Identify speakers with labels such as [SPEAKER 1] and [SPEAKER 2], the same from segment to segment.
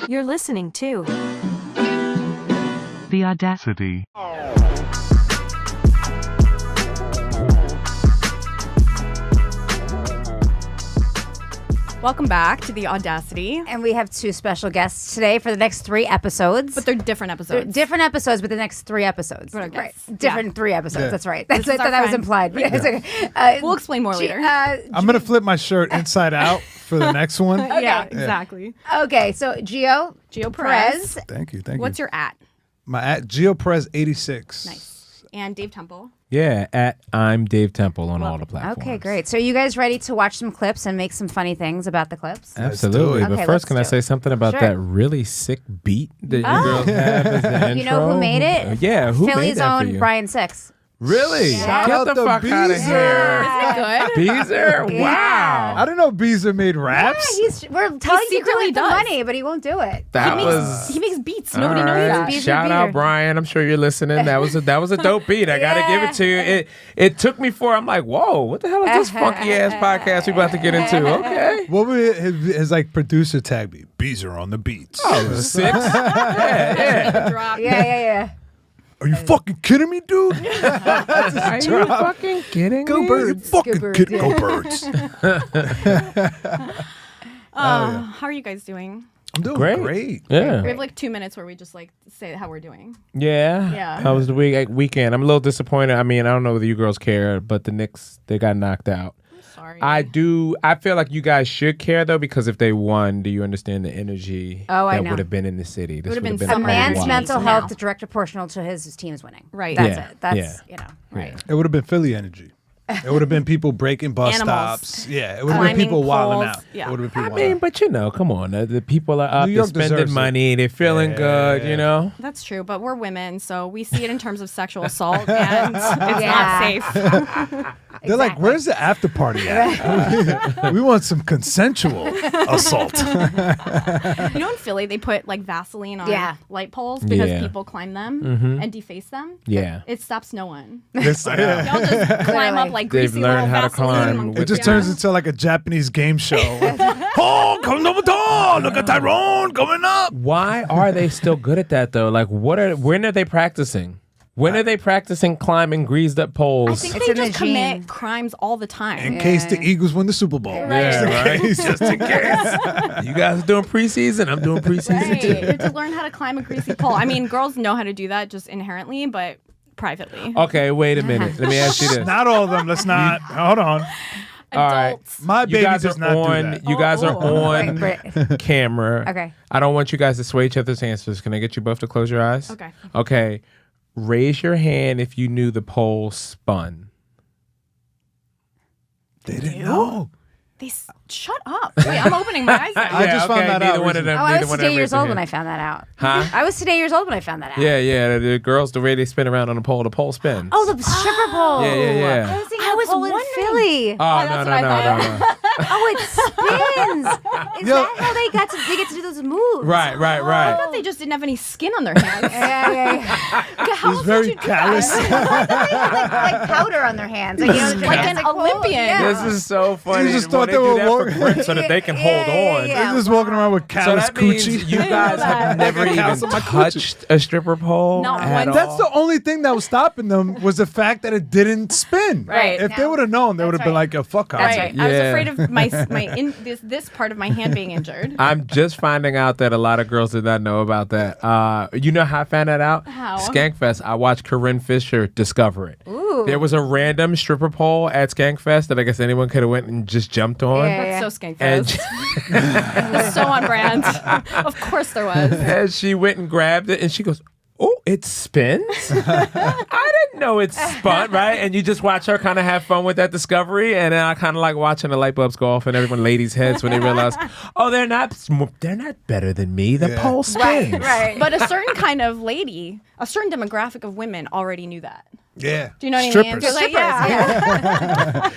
[SPEAKER 1] You're listening to
[SPEAKER 2] The Audacity.
[SPEAKER 3] Welcome back to The Audacity.
[SPEAKER 4] And we have two special guests today for the next 3 episodes.
[SPEAKER 3] But they're different episodes.
[SPEAKER 4] They're different episodes, but the next 3 episodes.
[SPEAKER 3] Right.
[SPEAKER 4] Different 3 episodes.
[SPEAKER 5] Yeah.
[SPEAKER 4] That's right.
[SPEAKER 3] This is
[SPEAKER 4] That
[SPEAKER 3] our
[SPEAKER 4] was
[SPEAKER 3] friend.
[SPEAKER 4] implied. But it's okay.
[SPEAKER 3] We'll explain more later.
[SPEAKER 5] I'm going to flip my shirt inside out for the next one.
[SPEAKER 3] Yeah, exactly.
[SPEAKER 4] Okay, so Geo
[SPEAKER 3] Perez.
[SPEAKER 5] Thank you.
[SPEAKER 3] What's your at?
[SPEAKER 5] My at Geo Perez 86.
[SPEAKER 3] Nice. And Dave Temple.
[SPEAKER 6] Yeah, at I'm Dave Temple on all the platforms.
[SPEAKER 4] Okay, great. So are you guys ready to watch some clips and make some funny things about the clips?
[SPEAKER 6] Absolutely.
[SPEAKER 4] Okay,
[SPEAKER 6] But first,
[SPEAKER 4] let's
[SPEAKER 6] can I
[SPEAKER 4] do
[SPEAKER 6] say
[SPEAKER 4] it.
[SPEAKER 6] something about
[SPEAKER 4] Sure.
[SPEAKER 6] that really sick beat that you girls have as the intro?
[SPEAKER 4] You know who made it?
[SPEAKER 6] Yeah, who made
[SPEAKER 4] Philly's
[SPEAKER 6] that for
[SPEAKER 4] own
[SPEAKER 6] you?
[SPEAKER 4] Brian Six.
[SPEAKER 6] Really?
[SPEAKER 5] Shout
[SPEAKER 6] Get
[SPEAKER 5] out
[SPEAKER 6] the
[SPEAKER 5] to
[SPEAKER 6] fuck out of
[SPEAKER 5] Beezer.
[SPEAKER 6] here.
[SPEAKER 3] Isn't it good?
[SPEAKER 6] Beezer?
[SPEAKER 4] Yeah.
[SPEAKER 6] Wow.
[SPEAKER 5] I didn't know Beezer made raps.
[SPEAKER 4] We're telling you
[SPEAKER 3] secretly
[SPEAKER 4] to the
[SPEAKER 3] does.
[SPEAKER 4] money, but he won't do it.
[SPEAKER 6] That
[SPEAKER 3] he
[SPEAKER 6] was...
[SPEAKER 3] makes beats.
[SPEAKER 6] All
[SPEAKER 3] Nobody knows
[SPEAKER 6] right.
[SPEAKER 3] that.
[SPEAKER 4] Beezer
[SPEAKER 6] Shout
[SPEAKER 4] beater.
[SPEAKER 6] out, Brian. I'm sure you're listening. That was a dope beat. I gotta give it to you. It took me for. I'm like, whoa, what the hell is this funky ass podcast we about to get into? Okay.
[SPEAKER 5] What would his like producer tag be? Beezer on the beats.
[SPEAKER 6] Oh, 6? Yeah.
[SPEAKER 3] Drop.
[SPEAKER 4] Yeah.
[SPEAKER 5] Are you fucking kidding me, dude?
[SPEAKER 6] Are you fucking kidding me?
[SPEAKER 5] You fucking
[SPEAKER 4] Go Birds,
[SPEAKER 5] kidding?
[SPEAKER 4] yeah.
[SPEAKER 5] Go Birds.
[SPEAKER 3] How are you guys doing?
[SPEAKER 5] I'm doing
[SPEAKER 6] Great.
[SPEAKER 5] great.
[SPEAKER 6] Yeah.
[SPEAKER 3] We have like 2 minutes where we just like say how we're doing.
[SPEAKER 6] Yeah.
[SPEAKER 3] Yeah.
[SPEAKER 6] How was the weekend? I'm a little disappointed. I mean, I don't know whether you girls care, but the Knicks, they got knocked out.
[SPEAKER 3] Sorry.
[SPEAKER 6] I feel like you guys should care, though, because if they won, do you understand the energy
[SPEAKER 4] I
[SPEAKER 6] that
[SPEAKER 4] know.
[SPEAKER 6] would have been in the city? This
[SPEAKER 3] Would've been
[SPEAKER 4] A
[SPEAKER 3] Summer
[SPEAKER 4] man's
[SPEAKER 3] Wild.
[SPEAKER 4] mental
[SPEAKER 3] Now.
[SPEAKER 4] health direct proportional to his team's winning.
[SPEAKER 3] Right.
[SPEAKER 4] That's
[SPEAKER 6] Yeah.
[SPEAKER 4] it. That's,
[SPEAKER 6] Yeah.
[SPEAKER 4] you know.
[SPEAKER 3] Right.
[SPEAKER 5] It would have been Philly energy. It would have been people breaking bus
[SPEAKER 3] Animals.
[SPEAKER 5] stops. Yeah, it would have been
[SPEAKER 3] Climbing
[SPEAKER 5] people wilding
[SPEAKER 3] poles.
[SPEAKER 5] out.
[SPEAKER 3] Yeah.
[SPEAKER 5] It would have been
[SPEAKER 6] I
[SPEAKER 5] people
[SPEAKER 6] mean,
[SPEAKER 5] wilding out.
[SPEAKER 6] but you know, come on. The people are up,
[SPEAKER 5] New
[SPEAKER 6] they're
[SPEAKER 5] York
[SPEAKER 6] spending
[SPEAKER 5] deserves it.
[SPEAKER 6] money, they're feeling good, you know?
[SPEAKER 3] That's true, but we're women, so we see it in terms of sexual assault, and it's not
[SPEAKER 4] Yeah.
[SPEAKER 3] safe.
[SPEAKER 5] They're like, where's the after party at? We want some consensual assault.
[SPEAKER 3] You know, in Philly, they put like Vaseline on
[SPEAKER 4] Yeah.
[SPEAKER 3] light poles because
[SPEAKER 6] Yeah.
[SPEAKER 3] people climb them and deface them.
[SPEAKER 6] Yeah.
[SPEAKER 3] It stops no one.
[SPEAKER 5] This- yeah.
[SPEAKER 3] Y'all just climb up like
[SPEAKER 6] They've
[SPEAKER 3] greasy
[SPEAKER 6] learned
[SPEAKER 3] little
[SPEAKER 6] how to
[SPEAKER 3] Vaseline
[SPEAKER 6] climb
[SPEAKER 3] monkeys.
[SPEAKER 6] with
[SPEAKER 5] It just
[SPEAKER 3] Yeah.
[SPEAKER 5] turns into like a Japanese game show. Oh, come over top. Look at Tyrone coming up.
[SPEAKER 6] Why are they still good at that, though? Like, when are they practicing? When are they practicing climbing greased up
[SPEAKER 3] I
[SPEAKER 6] poles?
[SPEAKER 3] think
[SPEAKER 4] It's
[SPEAKER 3] they
[SPEAKER 4] in the
[SPEAKER 3] just commit
[SPEAKER 4] gene.
[SPEAKER 3] crimes all the time.
[SPEAKER 5] In case the Eagles win the Super Bowl.
[SPEAKER 6] Yeah, right? Just in case. You guys are doing preseason. I'm doing preseason,
[SPEAKER 3] Right.
[SPEAKER 6] too.
[SPEAKER 3] You have to learn how to climb a greasy pole. I mean, girls know how to do that just inherently, but privately.
[SPEAKER 6] Okay, wait a minute. Let me ask you this.
[SPEAKER 5] Not all of them. Let's not. Hold on.
[SPEAKER 6] All right.
[SPEAKER 3] Adults.
[SPEAKER 5] My
[SPEAKER 6] You
[SPEAKER 5] baby
[SPEAKER 6] guys
[SPEAKER 5] does
[SPEAKER 6] are
[SPEAKER 5] not do
[SPEAKER 6] on.
[SPEAKER 5] that.
[SPEAKER 6] You guys are on
[SPEAKER 4] Right.
[SPEAKER 6] camera.
[SPEAKER 4] Okay.
[SPEAKER 6] I don't want you guys to sway each other's answers. Can I get you both to close your eyes?
[SPEAKER 3] Okay.
[SPEAKER 6] Okay. Raise your hand if you knew the pole spun.
[SPEAKER 5] They didn't know.
[SPEAKER 3] Shut up. Wait, I'm opening my eyes now.
[SPEAKER 5] I just found that
[SPEAKER 6] neither
[SPEAKER 5] out
[SPEAKER 6] one of them.
[SPEAKER 4] Oh, I
[SPEAKER 6] neither
[SPEAKER 4] was
[SPEAKER 6] one of
[SPEAKER 4] today
[SPEAKER 6] them
[SPEAKER 4] years
[SPEAKER 6] raised their
[SPEAKER 4] old when I
[SPEAKER 6] hand.
[SPEAKER 4] found that out.
[SPEAKER 6] Huh?
[SPEAKER 4] I was today years old when I found that out.
[SPEAKER 6] Yeah. The girls, the way they spin around on the pole spins.
[SPEAKER 4] Oh, the stripper pole.
[SPEAKER 6] Yeah.
[SPEAKER 4] I was thinking
[SPEAKER 3] I
[SPEAKER 4] of
[SPEAKER 3] was
[SPEAKER 4] pole in
[SPEAKER 3] wondering.
[SPEAKER 4] Philly.
[SPEAKER 6] Oh,
[SPEAKER 3] that's
[SPEAKER 6] no.
[SPEAKER 3] what I thought.
[SPEAKER 4] Oh, it spins. Is
[SPEAKER 5] Yo.
[SPEAKER 4] that how they get to do those moves?
[SPEAKER 6] Right.
[SPEAKER 3] I thought they just didn't have any skin on their hands.
[SPEAKER 4] Yeah.
[SPEAKER 3] How
[SPEAKER 5] He's
[SPEAKER 3] else
[SPEAKER 5] very
[SPEAKER 3] would you do
[SPEAKER 5] callous.
[SPEAKER 3] that?
[SPEAKER 4] They have like powder on their hands. Like, you know, the
[SPEAKER 3] Like an
[SPEAKER 4] gymnastic pole.
[SPEAKER 3] Olympian.
[SPEAKER 4] Yeah.
[SPEAKER 6] This is so funny.
[SPEAKER 5] You just
[SPEAKER 6] Well,
[SPEAKER 5] thought
[SPEAKER 6] they
[SPEAKER 5] they
[SPEAKER 6] do
[SPEAKER 5] were
[SPEAKER 6] that for
[SPEAKER 5] walking-
[SPEAKER 6] grip so that they can hold on.
[SPEAKER 4] Yeah.
[SPEAKER 5] They're just walking around with
[SPEAKER 6] So
[SPEAKER 5] callous
[SPEAKER 6] that means
[SPEAKER 5] coochie.
[SPEAKER 6] you guys have never even
[SPEAKER 5] Callous on my
[SPEAKER 6] touched a stripper pole
[SPEAKER 3] Not
[SPEAKER 6] at
[SPEAKER 3] once.
[SPEAKER 6] all?
[SPEAKER 5] That's the only thing that was stopping them was the fact that it didn't spin.
[SPEAKER 3] Right.
[SPEAKER 5] If they would have known, they would have been
[SPEAKER 4] right.
[SPEAKER 5] like, yo, fuck
[SPEAKER 4] That's
[SPEAKER 5] her.
[SPEAKER 4] right.
[SPEAKER 3] I was
[SPEAKER 6] Yeah.
[SPEAKER 3] afraid of this part of my hand being injured.
[SPEAKER 6] I'm just finding out that a lot of girls did not know about that. You know how I found that out?
[SPEAKER 3] How?
[SPEAKER 6] Skankfest. I watched Corinne Fisher discover it.
[SPEAKER 4] Ooh.
[SPEAKER 6] There was a random stripper pole at Skankfest that I guess anyone could have went and just jumped on.
[SPEAKER 4] Yeah.
[SPEAKER 3] That's so skank
[SPEAKER 6] And,
[SPEAKER 3] fest. So on brand. Of course there was.
[SPEAKER 6] and she went and grabbed it and she goes, oh, it spins? I didn't know it spun, right? And you just watch her kind of have fun with that discovery. And then I kind of like watching the light bulbs go off in everyone's ladies' heads when they realize, oh, they're not better than me. The pole spins.
[SPEAKER 4] Right.
[SPEAKER 3] But a certain kind of lady, a certain demographic of women already knew that.
[SPEAKER 5] Yeah.
[SPEAKER 3] Do you know what I mean?
[SPEAKER 5] Strippers.
[SPEAKER 3] They're like, yeah.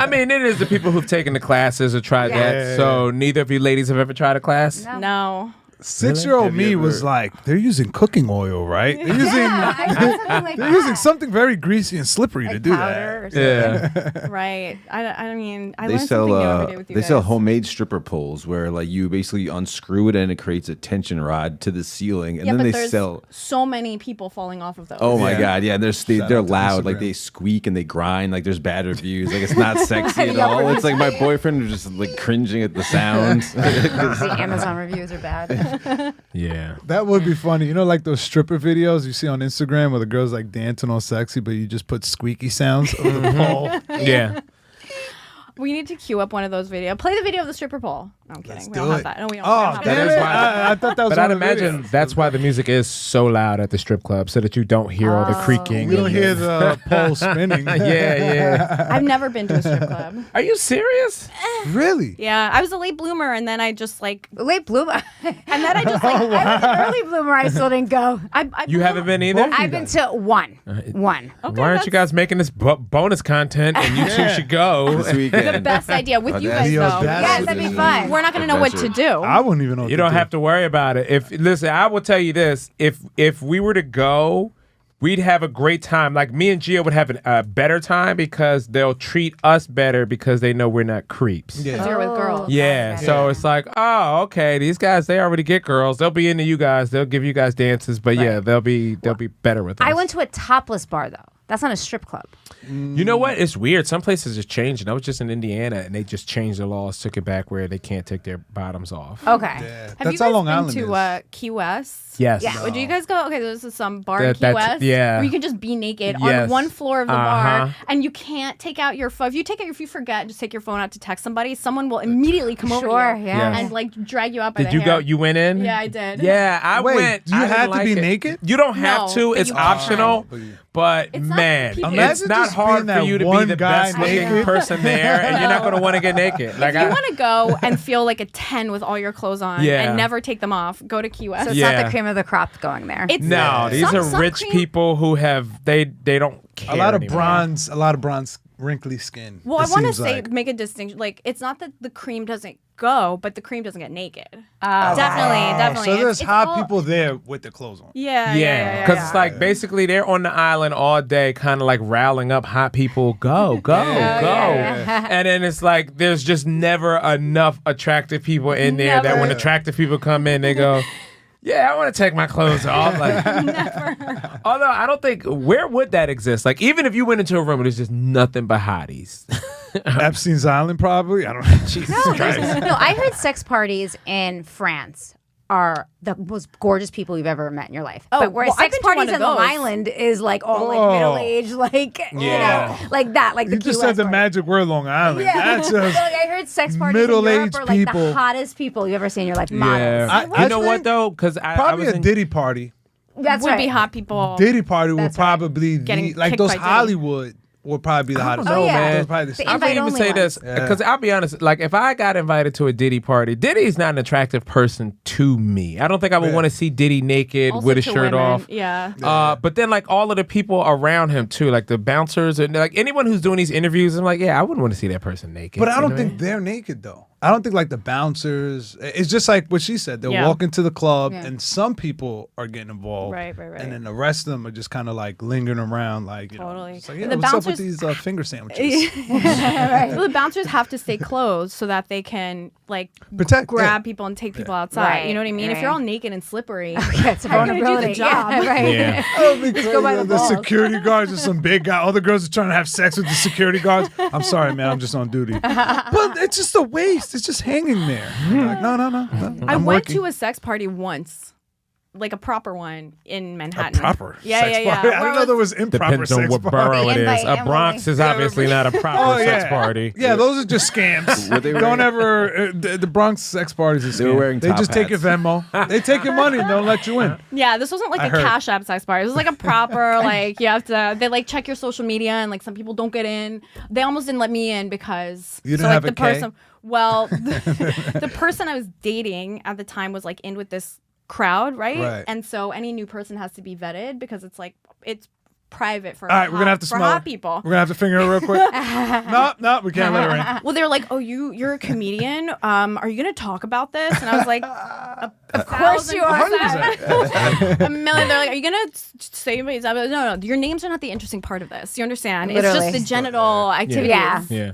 [SPEAKER 6] I mean, it is the people who've taken the classes or tried
[SPEAKER 4] Yeah.
[SPEAKER 6] that. So neither of you ladies have ever tried a class?
[SPEAKER 3] No.
[SPEAKER 5] 6-year-old
[SPEAKER 2] Have you
[SPEAKER 5] me was
[SPEAKER 2] ever-
[SPEAKER 5] like, they're using cooking oil, right? They're using they're using something very greasy and slippery to do
[SPEAKER 4] powder
[SPEAKER 5] that.
[SPEAKER 4] or something.
[SPEAKER 6] Yeah.
[SPEAKER 3] Right. I mean, I
[SPEAKER 2] They
[SPEAKER 3] learned
[SPEAKER 2] sell
[SPEAKER 3] something new every day with you
[SPEAKER 2] they
[SPEAKER 3] guys.
[SPEAKER 2] sell homemade stripper poles where like you basically unscrew it and it creates a tension rod to the ceiling, and
[SPEAKER 3] Yeah,
[SPEAKER 2] then
[SPEAKER 3] but
[SPEAKER 2] they
[SPEAKER 3] there's
[SPEAKER 2] sell.
[SPEAKER 3] so many people falling off of those.
[SPEAKER 2] Oh my
[SPEAKER 5] Yeah.
[SPEAKER 2] god, yeah, they're
[SPEAKER 5] Shout
[SPEAKER 2] they're
[SPEAKER 5] out to
[SPEAKER 2] loud, like
[SPEAKER 5] Instagram.
[SPEAKER 2] they squeak and they grind, like there's bad reviews, like it's not sexy at
[SPEAKER 4] Yeah,
[SPEAKER 2] all. It's like my boyfriend was just like cringing at the sounds.
[SPEAKER 4] The Amazon reviews are bad.
[SPEAKER 6] Yeah.
[SPEAKER 5] That would be funny. You know, like those stripper videos you see on Instagram where the girls like dancing all sexy, but you just put squeaky sounds of the pole.
[SPEAKER 6] Yeah.
[SPEAKER 3] We need to queue up one of those videos. Play the video of the stripper pole. No, I'm kidding.
[SPEAKER 5] Let's
[SPEAKER 3] We
[SPEAKER 5] do
[SPEAKER 3] don't have
[SPEAKER 5] it.
[SPEAKER 3] that. No, we don't.
[SPEAKER 5] Oh,
[SPEAKER 3] we don't have
[SPEAKER 6] that
[SPEAKER 5] damn
[SPEAKER 6] is
[SPEAKER 5] it.
[SPEAKER 6] why-
[SPEAKER 5] I thought that was
[SPEAKER 6] But
[SPEAKER 5] one
[SPEAKER 6] I'd
[SPEAKER 5] of the
[SPEAKER 6] imagine
[SPEAKER 5] videos.
[SPEAKER 6] that's why the music is so loud at the strip club, so that you don't hear all the creaking.
[SPEAKER 5] You don't hear the pole spinning.
[SPEAKER 6] Yeah.
[SPEAKER 3] I've never been to a strip club.
[SPEAKER 6] Are you serious?
[SPEAKER 5] Really?
[SPEAKER 3] Yeah, I was a late bloomer, and then I just like,
[SPEAKER 4] Late bloomer.
[SPEAKER 3] and then I just like,
[SPEAKER 5] Oh,
[SPEAKER 4] I was an early bloomer. I still didn't go.
[SPEAKER 3] I
[SPEAKER 6] You haven't been either?
[SPEAKER 4] I've been to one. One.
[SPEAKER 3] Okay,
[SPEAKER 6] Why aren't you guys making this bonus content and you two should go?
[SPEAKER 2] This weekend.
[SPEAKER 3] the best idea with you guys
[SPEAKER 2] Audacity.
[SPEAKER 3] though.
[SPEAKER 5] Audacity.
[SPEAKER 4] Yes, that'd be fun.
[SPEAKER 3] We're not gonna know what to do.
[SPEAKER 5] I wouldn't even know. What
[SPEAKER 6] You
[SPEAKER 5] to
[SPEAKER 6] don't
[SPEAKER 5] do.
[SPEAKER 6] have to worry about it. Listen, I will tell you this: if we were to go, we'd have a great time. Like me and Geo would have a better time because they'll treat us better because they know we're not creeps.
[SPEAKER 5] Yeah.
[SPEAKER 3] You're with girls.
[SPEAKER 6] Yeah, so it's like, oh, okay, these guys, they already get girls. They'll be into you guys. They'll give you guys dances, but yeah, they'll be better with us.
[SPEAKER 4] I went to a topless bar though. That's not a strip club.
[SPEAKER 6] You know what? It's weird. Some places are changing. I was just in Indiana, and they just changed the laws, took it back where they can't take their bottoms off.
[SPEAKER 4] Okay.
[SPEAKER 5] Yeah.
[SPEAKER 3] Have
[SPEAKER 5] That's
[SPEAKER 3] you
[SPEAKER 5] how
[SPEAKER 3] guys
[SPEAKER 5] Long
[SPEAKER 3] been
[SPEAKER 5] Island
[SPEAKER 3] to
[SPEAKER 5] is.
[SPEAKER 3] Key West?
[SPEAKER 6] Yes.
[SPEAKER 4] Yeah.
[SPEAKER 3] Would you guys go? Okay, there's some bar in Key
[SPEAKER 6] That's-
[SPEAKER 3] West
[SPEAKER 6] yeah.
[SPEAKER 3] where you can just be naked
[SPEAKER 6] Yes.
[SPEAKER 3] on one floor of the
[SPEAKER 6] Uh-huh.
[SPEAKER 3] bar, and you can't take out your phone. If you forget, just take your phone out to text somebody. Someone will immediately come over
[SPEAKER 4] Sure,
[SPEAKER 3] to you
[SPEAKER 4] yeah.
[SPEAKER 3] and like drag you out by
[SPEAKER 6] Did
[SPEAKER 3] the
[SPEAKER 6] you
[SPEAKER 3] hair.
[SPEAKER 6] go? You went in?
[SPEAKER 3] Yeah, I did.
[SPEAKER 6] Yeah, I
[SPEAKER 5] Wait,
[SPEAKER 6] went.
[SPEAKER 5] you
[SPEAKER 6] I
[SPEAKER 5] had
[SPEAKER 6] didn't
[SPEAKER 5] to
[SPEAKER 6] like
[SPEAKER 5] be
[SPEAKER 6] it.
[SPEAKER 5] naked?
[SPEAKER 6] You don't have
[SPEAKER 3] No,
[SPEAKER 6] to.
[SPEAKER 3] but
[SPEAKER 6] It's
[SPEAKER 3] you
[SPEAKER 6] optional.
[SPEAKER 3] can.
[SPEAKER 6] But
[SPEAKER 3] It's not
[SPEAKER 6] man,
[SPEAKER 3] people-
[SPEAKER 6] it's
[SPEAKER 5] Imagine
[SPEAKER 6] not
[SPEAKER 5] just being
[SPEAKER 6] hard for
[SPEAKER 5] that
[SPEAKER 6] you to be
[SPEAKER 5] one
[SPEAKER 6] the
[SPEAKER 5] guy
[SPEAKER 6] best looking
[SPEAKER 5] naked.
[SPEAKER 6] person there, and you're not going to want to get naked. Like
[SPEAKER 3] If you want to go and feel like a 10 with all your clothes on
[SPEAKER 6] Yeah.
[SPEAKER 3] and never take them off, go to Key West.
[SPEAKER 4] So it's
[SPEAKER 6] Yeah.
[SPEAKER 4] not the cream of the crop going there.
[SPEAKER 3] It's
[SPEAKER 6] no, these
[SPEAKER 3] some-
[SPEAKER 6] are
[SPEAKER 3] some
[SPEAKER 6] rich
[SPEAKER 3] cream-
[SPEAKER 6] people who have they don't care
[SPEAKER 5] A lot of
[SPEAKER 6] anymore.
[SPEAKER 5] bronze, wrinkly skin.
[SPEAKER 3] Well,
[SPEAKER 5] it
[SPEAKER 3] I want to
[SPEAKER 5] seems
[SPEAKER 3] say,
[SPEAKER 5] like.
[SPEAKER 3] make a distinction. Like, it's not that the cream doesn't go, but the cream doesn't get naked.
[SPEAKER 4] Oh.
[SPEAKER 3] Definitely.
[SPEAKER 5] So there's
[SPEAKER 3] It's
[SPEAKER 5] hot
[SPEAKER 3] all-
[SPEAKER 5] people there with their clothes on.
[SPEAKER 3] Yeah,
[SPEAKER 6] Yeah, because it's like basically they're on the island all day, kind of like riling up hot people. Go, go, go, and then it's like there's just never enough attractive people in there that when
[SPEAKER 3] Never.
[SPEAKER 6] attractive people come in, they go, "Yeah, I want to take my clothes off." Like, although I don't think where would that exist? Like, even if you went into a room and there's just nothing but hotties.
[SPEAKER 5] Epstein's Island, probably. I don't know.
[SPEAKER 6] Jesus
[SPEAKER 4] No,
[SPEAKER 6] Christ.
[SPEAKER 4] no, I heard sex parties in France are the most gorgeous people you've ever met in your life.
[SPEAKER 3] Oh,
[SPEAKER 4] but whereas
[SPEAKER 3] well, I've
[SPEAKER 4] sex
[SPEAKER 3] been to one
[SPEAKER 4] parties
[SPEAKER 3] of
[SPEAKER 4] in Long
[SPEAKER 3] those.
[SPEAKER 4] Island is like all like
[SPEAKER 5] Oh.
[SPEAKER 4] middle aged, like
[SPEAKER 6] Yeah.
[SPEAKER 4] you know, like that, like
[SPEAKER 5] You
[SPEAKER 4] the
[SPEAKER 5] just
[SPEAKER 4] Key
[SPEAKER 5] said
[SPEAKER 4] West
[SPEAKER 5] the
[SPEAKER 4] party.
[SPEAKER 5] magic word, Long Island.
[SPEAKER 4] Yeah,
[SPEAKER 5] That's
[SPEAKER 4] like,
[SPEAKER 5] just.
[SPEAKER 4] I heard sex parties in Europe
[SPEAKER 5] middle-aged
[SPEAKER 4] are like
[SPEAKER 5] people.
[SPEAKER 4] the hottest people you've ever seen in your life. Models.
[SPEAKER 6] Yeah,
[SPEAKER 5] I
[SPEAKER 6] you know
[SPEAKER 5] think
[SPEAKER 6] what though? Because I
[SPEAKER 5] Probably
[SPEAKER 6] was
[SPEAKER 5] a
[SPEAKER 6] in,
[SPEAKER 5] Diddy party.
[SPEAKER 4] That's
[SPEAKER 3] would
[SPEAKER 4] right.
[SPEAKER 3] be hot people.
[SPEAKER 5] Diddy party would
[SPEAKER 4] That's right.
[SPEAKER 5] probably
[SPEAKER 3] Getting
[SPEAKER 5] be like
[SPEAKER 3] kicked
[SPEAKER 5] those
[SPEAKER 3] by Diddy.
[SPEAKER 5] Hollywood would probably be the hottest.
[SPEAKER 6] know,
[SPEAKER 4] Oh, yeah.
[SPEAKER 6] man.
[SPEAKER 5] Those probably
[SPEAKER 4] The
[SPEAKER 6] I would
[SPEAKER 4] invite
[SPEAKER 6] even
[SPEAKER 4] only
[SPEAKER 6] say
[SPEAKER 4] ones.
[SPEAKER 6] this because I'll be honest. Like, if I got invited to a Diddy party, Diddy's not an attractive person to me. I don't think I would
[SPEAKER 5] Yeah.
[SPEAKER 6] want to see Diddy naked
[SPEAKER 3] Also
[SPEAKER 6] with his
[SPEAKER 3] to
[SPEAKER 6] shirt
[SPEAKER 3] women.
[SPEAKER 6] off.
[SPEAKER 3] Yeah.
[SPEAKER 6] But then, like, all of the people around him too, like the bouncers and like anyone who's doing these interviews, I'm like, yeah, I wouldn't want to see that person naked.
[SPEAKER 5] But I
[SPEAKER 6] you
[SPEAKER 5] don't
[SPEAKER 6] know
[SPEAKER 5] think
[SPEAKER 6] what
[SPEAKER 5] they're naked though. I don't think like the bouncers. It's just like what she said. They'll
[SPEAKER 3] Yeah.
[SPEAKER 5] walk into the club,
[SPEAKER 4] Yeah.
[SPEAKER 5] and some people are getting involved,
[SPEAKER 3] Right.
[SPEAKER 5] and then the rest of them are just kind of like lingering around, like you
[SPEAKER 3] Totally.
[SPEAKER 5] know, just like, yeah,
[SPEAKER 3] The
[SPEAKER 5] what's up with
[SPEAKER 3] bouncers-
[SPEAKER 5] these finger sandwiches?
[SPEAKER 3] Well, the bouncers have to stay closed so that they can like
[SPEAKER 5] Protect,
[SPEAKER 3] grab
[SPEAKER 5] yeah.
[SPEAKER 3] people and take people outside.
[SPEAKER 4] Right,
[SPEAKER 3] You know what I mean? If
[SPEAKER 4] right.
[SPEAKER 3] you're all naked and slippery,
[SPEAKER 4] Yeah, it's a
[SPEAKER 3] how are you gonna do
[SPEAKER 4] vulnerability.
[SPEAKER 3] the job?
[SPEAKER 4] Yeah, right.
[SPEAKER 6] Yeah.
[SPEAKER 5] That would be crazy.
[SPEAKER 4] go by the
[SPEAKER 5] The
[SPEAKER 4] balls.
[SPEAKER 5] security guards are some big guy. All the girls are trying to have sex with the security guards. I'm sorry, man. I'm just on duty. But it's just a waste. It's just hanging there. Like, no.
[SPEAKER 3] I went to a sex party once. Like a proper one in Manhattan.
[SPEAKER 5] proper
[SPEAKER 3] Yeah,
[SPEAKER 5] sex
[SPEAKER 3] yeah, yeah.
[SPEAKER 5] party. I
[SPEAKER 3] Where
[SPEAKER 5] didn't know
[SPEAKER 3] was-
[SPEAKER 5] there was improper
[SPEAKER 6] Depends on
[SPEAKER 5] sex
[SPEAKER 6] what
[SPEAKER 5] party.
[SPEAKER 6] borough it
[SPEAKER 4] Invite
[SPEAKER 6] is. A
[SPEAKER 4] Emily.
[SPEAKER 6] Bronx is obviously not a proper sex party.
[SPEAKER 5] Yeah, those are just scams.
[SPEAKER 2] Were they
[SPEAKER 5] Don't
[SPEAKER 2] wearing-
[SPEAKER 5] ever. The Bronx sex parties is
[SPEAKER 2] They were wearing
[SPEAKER 5] They
[SPEAKER 2] top
[SPEAKER 5] just take your
[SPEAKER 2] hats.
[SPEAKER 5] Venmo. They take your money and don't let you in.
[SPEAKER 3] Yeah, this wasn't like
[SPEAKER 5] I
[SPEAKER 3] a
[SPEAKER 5] heard.
[SPEAKER 3] Cash App sex party. It was like a proper, like, you have to, they like check your social media and like some people don't get in. They almost didn't let me in because.
[SPEAKER 5] You didn't
[SPEAKER 3] so, like,
[SPEAKER 5] have a
[SPEAKER 3] the
[SPEAKER 5] K?
[SPEAKER 3] person, well, the person I was dating at the time was like in with this crowd, right?
[SPEAKER 5] Right.
[SPEAKER 3] And so any new person has to be vetted because it's like, it's private for
[SPEAKER 5] All right, we're gonna have to
[SPEAKER 3] for
[SPEAKER 5] smell
[SPEAKER 3] hot
[SPEAKER 5] her.
[SPEAKER 3] people.
[SPEAKER 5] We're gonna have to finger her real quick. No, we can't let her in.
[SPEAKER 3] Well, they're like, "Oh, you're a comedian. Are you gonna talk about this?" And I was like, "Of course you are."
[SPEAKER 5] 100%.
[SPEAKER 3] A million. They're like, "Are you gonna say anybody's?" No. Your names are not the interesting part of this. You understand?
[SPEAKER 4] Literally.
[SPEAKER 3] It's just the genital activities.
[SPEAKER 4] Yeah.
[SPEAKER 6] Yeah.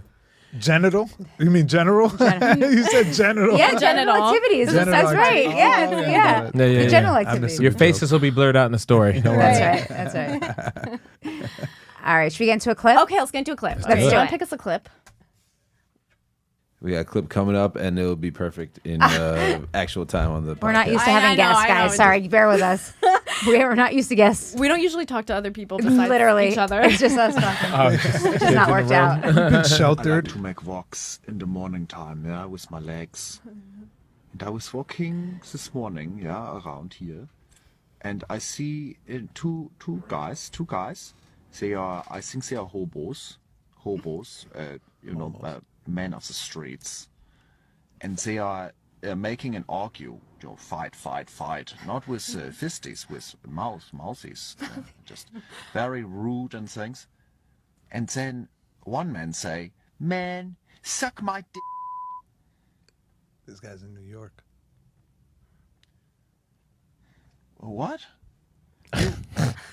[SPEAKER 5] Genital? You mean general? You said genital.
[SPEAKER 4] Yeah, genital
[SPEAKER 3] Genital.
[SPEAKER 4] activities.
[SPEAKER 5] Genital
[SPEAKER 4] That's right.
[SPEAKER 5] activities.
[SPEAKER 4] Yeah,
[SPEAKER 5] Oh,
[SPEAKER 4] yeah.
[SPEAKER 6] Yeah,
[SPEAKER 4] The general
[SPEAKER 5] I missed
[SPEAKER 4] activities.
[SPEAKER 5] it.
[SPEAKER 6] Your faces will be blurred out in the story. Don't worry.
[SPEAKER 4] That's right. That's right. All right, should we get into a clip?
[SPEAKER 3] Okay, let's get into a clip.
[SPEAKER 4] do
[SPEAKER 3] Okay,
[SPEAKER 4] it.
[SPEAKER 3] John, pick us a clip.
[SPEAKER 2] We got a clip coming up, and it'll be perfect in actual time on the podcast.
[SPEAKER 4] We're not used to
[SPEAKER 3] I
[SPEAKER 4] having
[SPEAKER 3] know,
[SPEAKER 4] guests,
[SPEAKER 3] I know.
[SPEAKER 4] guys. Sorry, bear with us. We're not used to guests.
[SPEAKER 3] We don't usually talk to other people besides
[SPEAKER 4] Literally,
[SPEAKER 3] each other.
[SPEAKER 4] it's just us talking.
[SPEAKER 6] Oh, it's just
[SPEAKER 4] Which
[SPEAKER 6] kids
[SPEAKER 4] has not
[SPEAKER 6] in the
[SPEAKER 4] worked
[SPEAKER 6] room.
[SPEAKER 4] out.
[SPEAKER 5] Been
[SPEAKER 7] I like
[SPEAKER 5] sheltered.
[SPEAKER 7] to make walks in the morning time, yeah, with my legs. And I was walking this morning, yeah, around here, and I see two guys. They are, I think they are hobos, men of the streets, and they are making an argue, fight, not with fisties, with mouthies, just very rude and things. And then one man say, "Man, suck my dick."
[SPEAKER 5] This guy's in New York.
[SPEAKER 7] What?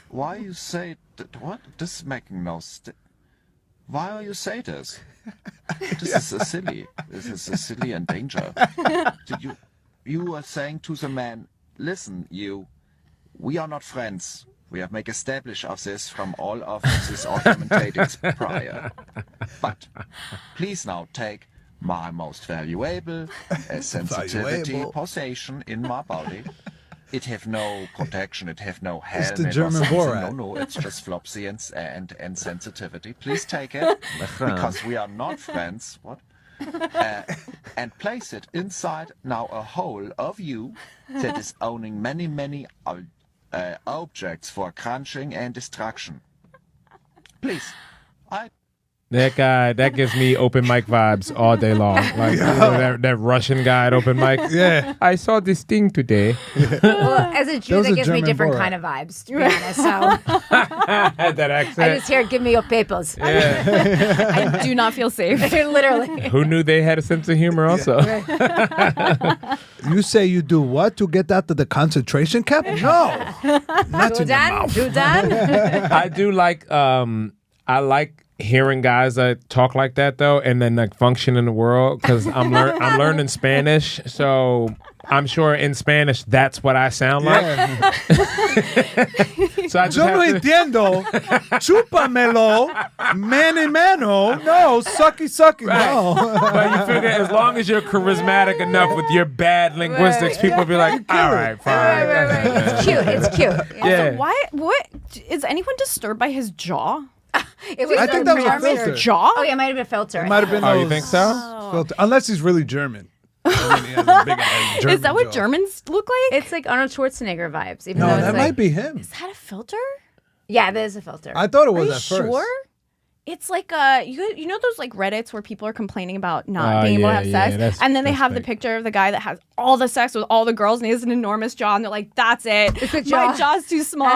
[SPEAKER 7] Why you say what? This is making no Why are you say this? This is silly. This is silly and danger. You are saying to the man, listen, we are not friends. We have make establish of this from all of these argumentations prior. But please now take my most valuable sensitivity possession in my body. It have no protection. It have no helmet.
[SPEAKER 5] the
[SPEAKER 7] or
[SPEAKER 5] German
[SPEAKER 7] something.
[SPEAKER 5] Borat.
[SPEAKER 7] No, it's just flopsy and sensitivity. Please take it because we are not friends. What? And place it inside now a hole of you that is owning many objects for crunching and destruction. Please,
[SPEAKER 6] That guy, that gives me open mic vibes all day long. Like you know, that Russian guy at open mic.
[SPEAKER 5] Yeah.
[SPEAKER 6] I saw this thing today.
[SPEAKER 4] Well, as a Jew,
[SPEAKER 5] Those
[SPEAKER 4] that
[SPEAKER 5] are
[SPEAKER 4] gives me
[SPEAKER 5] German
[SPEAKER 4] different
[SPEAKER 5] Borat.
[SPEAKER 4] kind of vibes, to be honest. So
[SPEAKER 6] Had that
[SPEAKER 4] I
[SPEAKER 6] accent.
[SPEAKER 4] just hear, give me your papers.
[SPEAKER 6] Yeah.
[SPEAKER 3] I do not feel safe.
[SPEAKER 4] Literally.
[SPEAKER 6] Who knew they had a sense of humor also?
[SPEAKER 5] You say you do what to get out of the concentration camp? No. Not in your
[SPEAKER 4] Dudan?
[SPEAKER 5] mouth.
[SPEAKER 4] Dudan?
[SPEAKER 6] I do like I like hearing guys that talk like that though, and then like function in the world because I'm learning Spanish, so I'm sure in Spanish that's what I sound like.
[SPEAKER 5] Yeah.
[SPEAKER 6] So I just
[SPEAKER 5] Yo no
[SPEAKER 6] have to,
[SPEAKER 5] entiendo. Chúpamelo. Mano. No. Sucky. No.
[SPEAKER 6] but you figure as long as you're charismatic enough with your bad linguistics, people will be like, all right, fine.
[SPEAKER 4] It's cute. It's cute.
[SPEAKER 6] Yeah.
[SPEAKER 3] What is anyone disturbed by his jaw?
[SPEAKER 4] It was
[SPEAKER 5] I think that was a
[SPEAKER 3] German
[SPEAKER 5] filter.
[SPEAKER 3] jaw?
[SPEAKER 4] Oh, yeah, it might have been a filter.
[SPEAKER 5] Might have been
[SPEAKER 6] Oh, you
[SPEAKER 5] those
[SPEAKER 6] think so?
[SPEAKER 5] filter- Unless he's really German. I mean, he has a big ass German
[SPEAKER 3] Is that what
[SPEAKER 5] jaw.
[SPEAKER 3] Germans look like?
[SPEAKER 4] It's like Arnold Schwarzenegger vibes. Even
[SPEAKER 5] No,
[SPEAKER 4] though it's
[SPEAKER 5] that
[SPEAKER 4] like,
[SPEAKER 5] might be him.
[SPEAKER 3] Is that a filter?
[SPEAKER 4] Yeah, there's a filter.
[SPEAKER 5] I thought it
[SPEAKER 3] Are
[SPEAKER 5] was
[SPEAKER 3] you
[SPEAKER 5] at first.
[SPEAKER 3] sure? It's like you know those like Reddits where people are complaining about not
[SPEAKER 6] Oh,
[SPEAKER 3] being able to
[SPEAKER 6] yeah,
[SPEAKER 3] have
[SPEAKER 6] yeah,
[SPEAKER 3] sex,
[SPEAKER 6] that's-
[SPEAKER 3] and then they
[SPEAKER 6] that's
[SPEAKER 3] have the
[SPEAKER 6] fake.
[SPEAKER 3] picture of the guy that has all the sex with all the girls, and he has an enormous jaw, and they're like, "That's it,
[SPEAKER 4] a jaw."
[SPEAKER 3] my jaw's too small."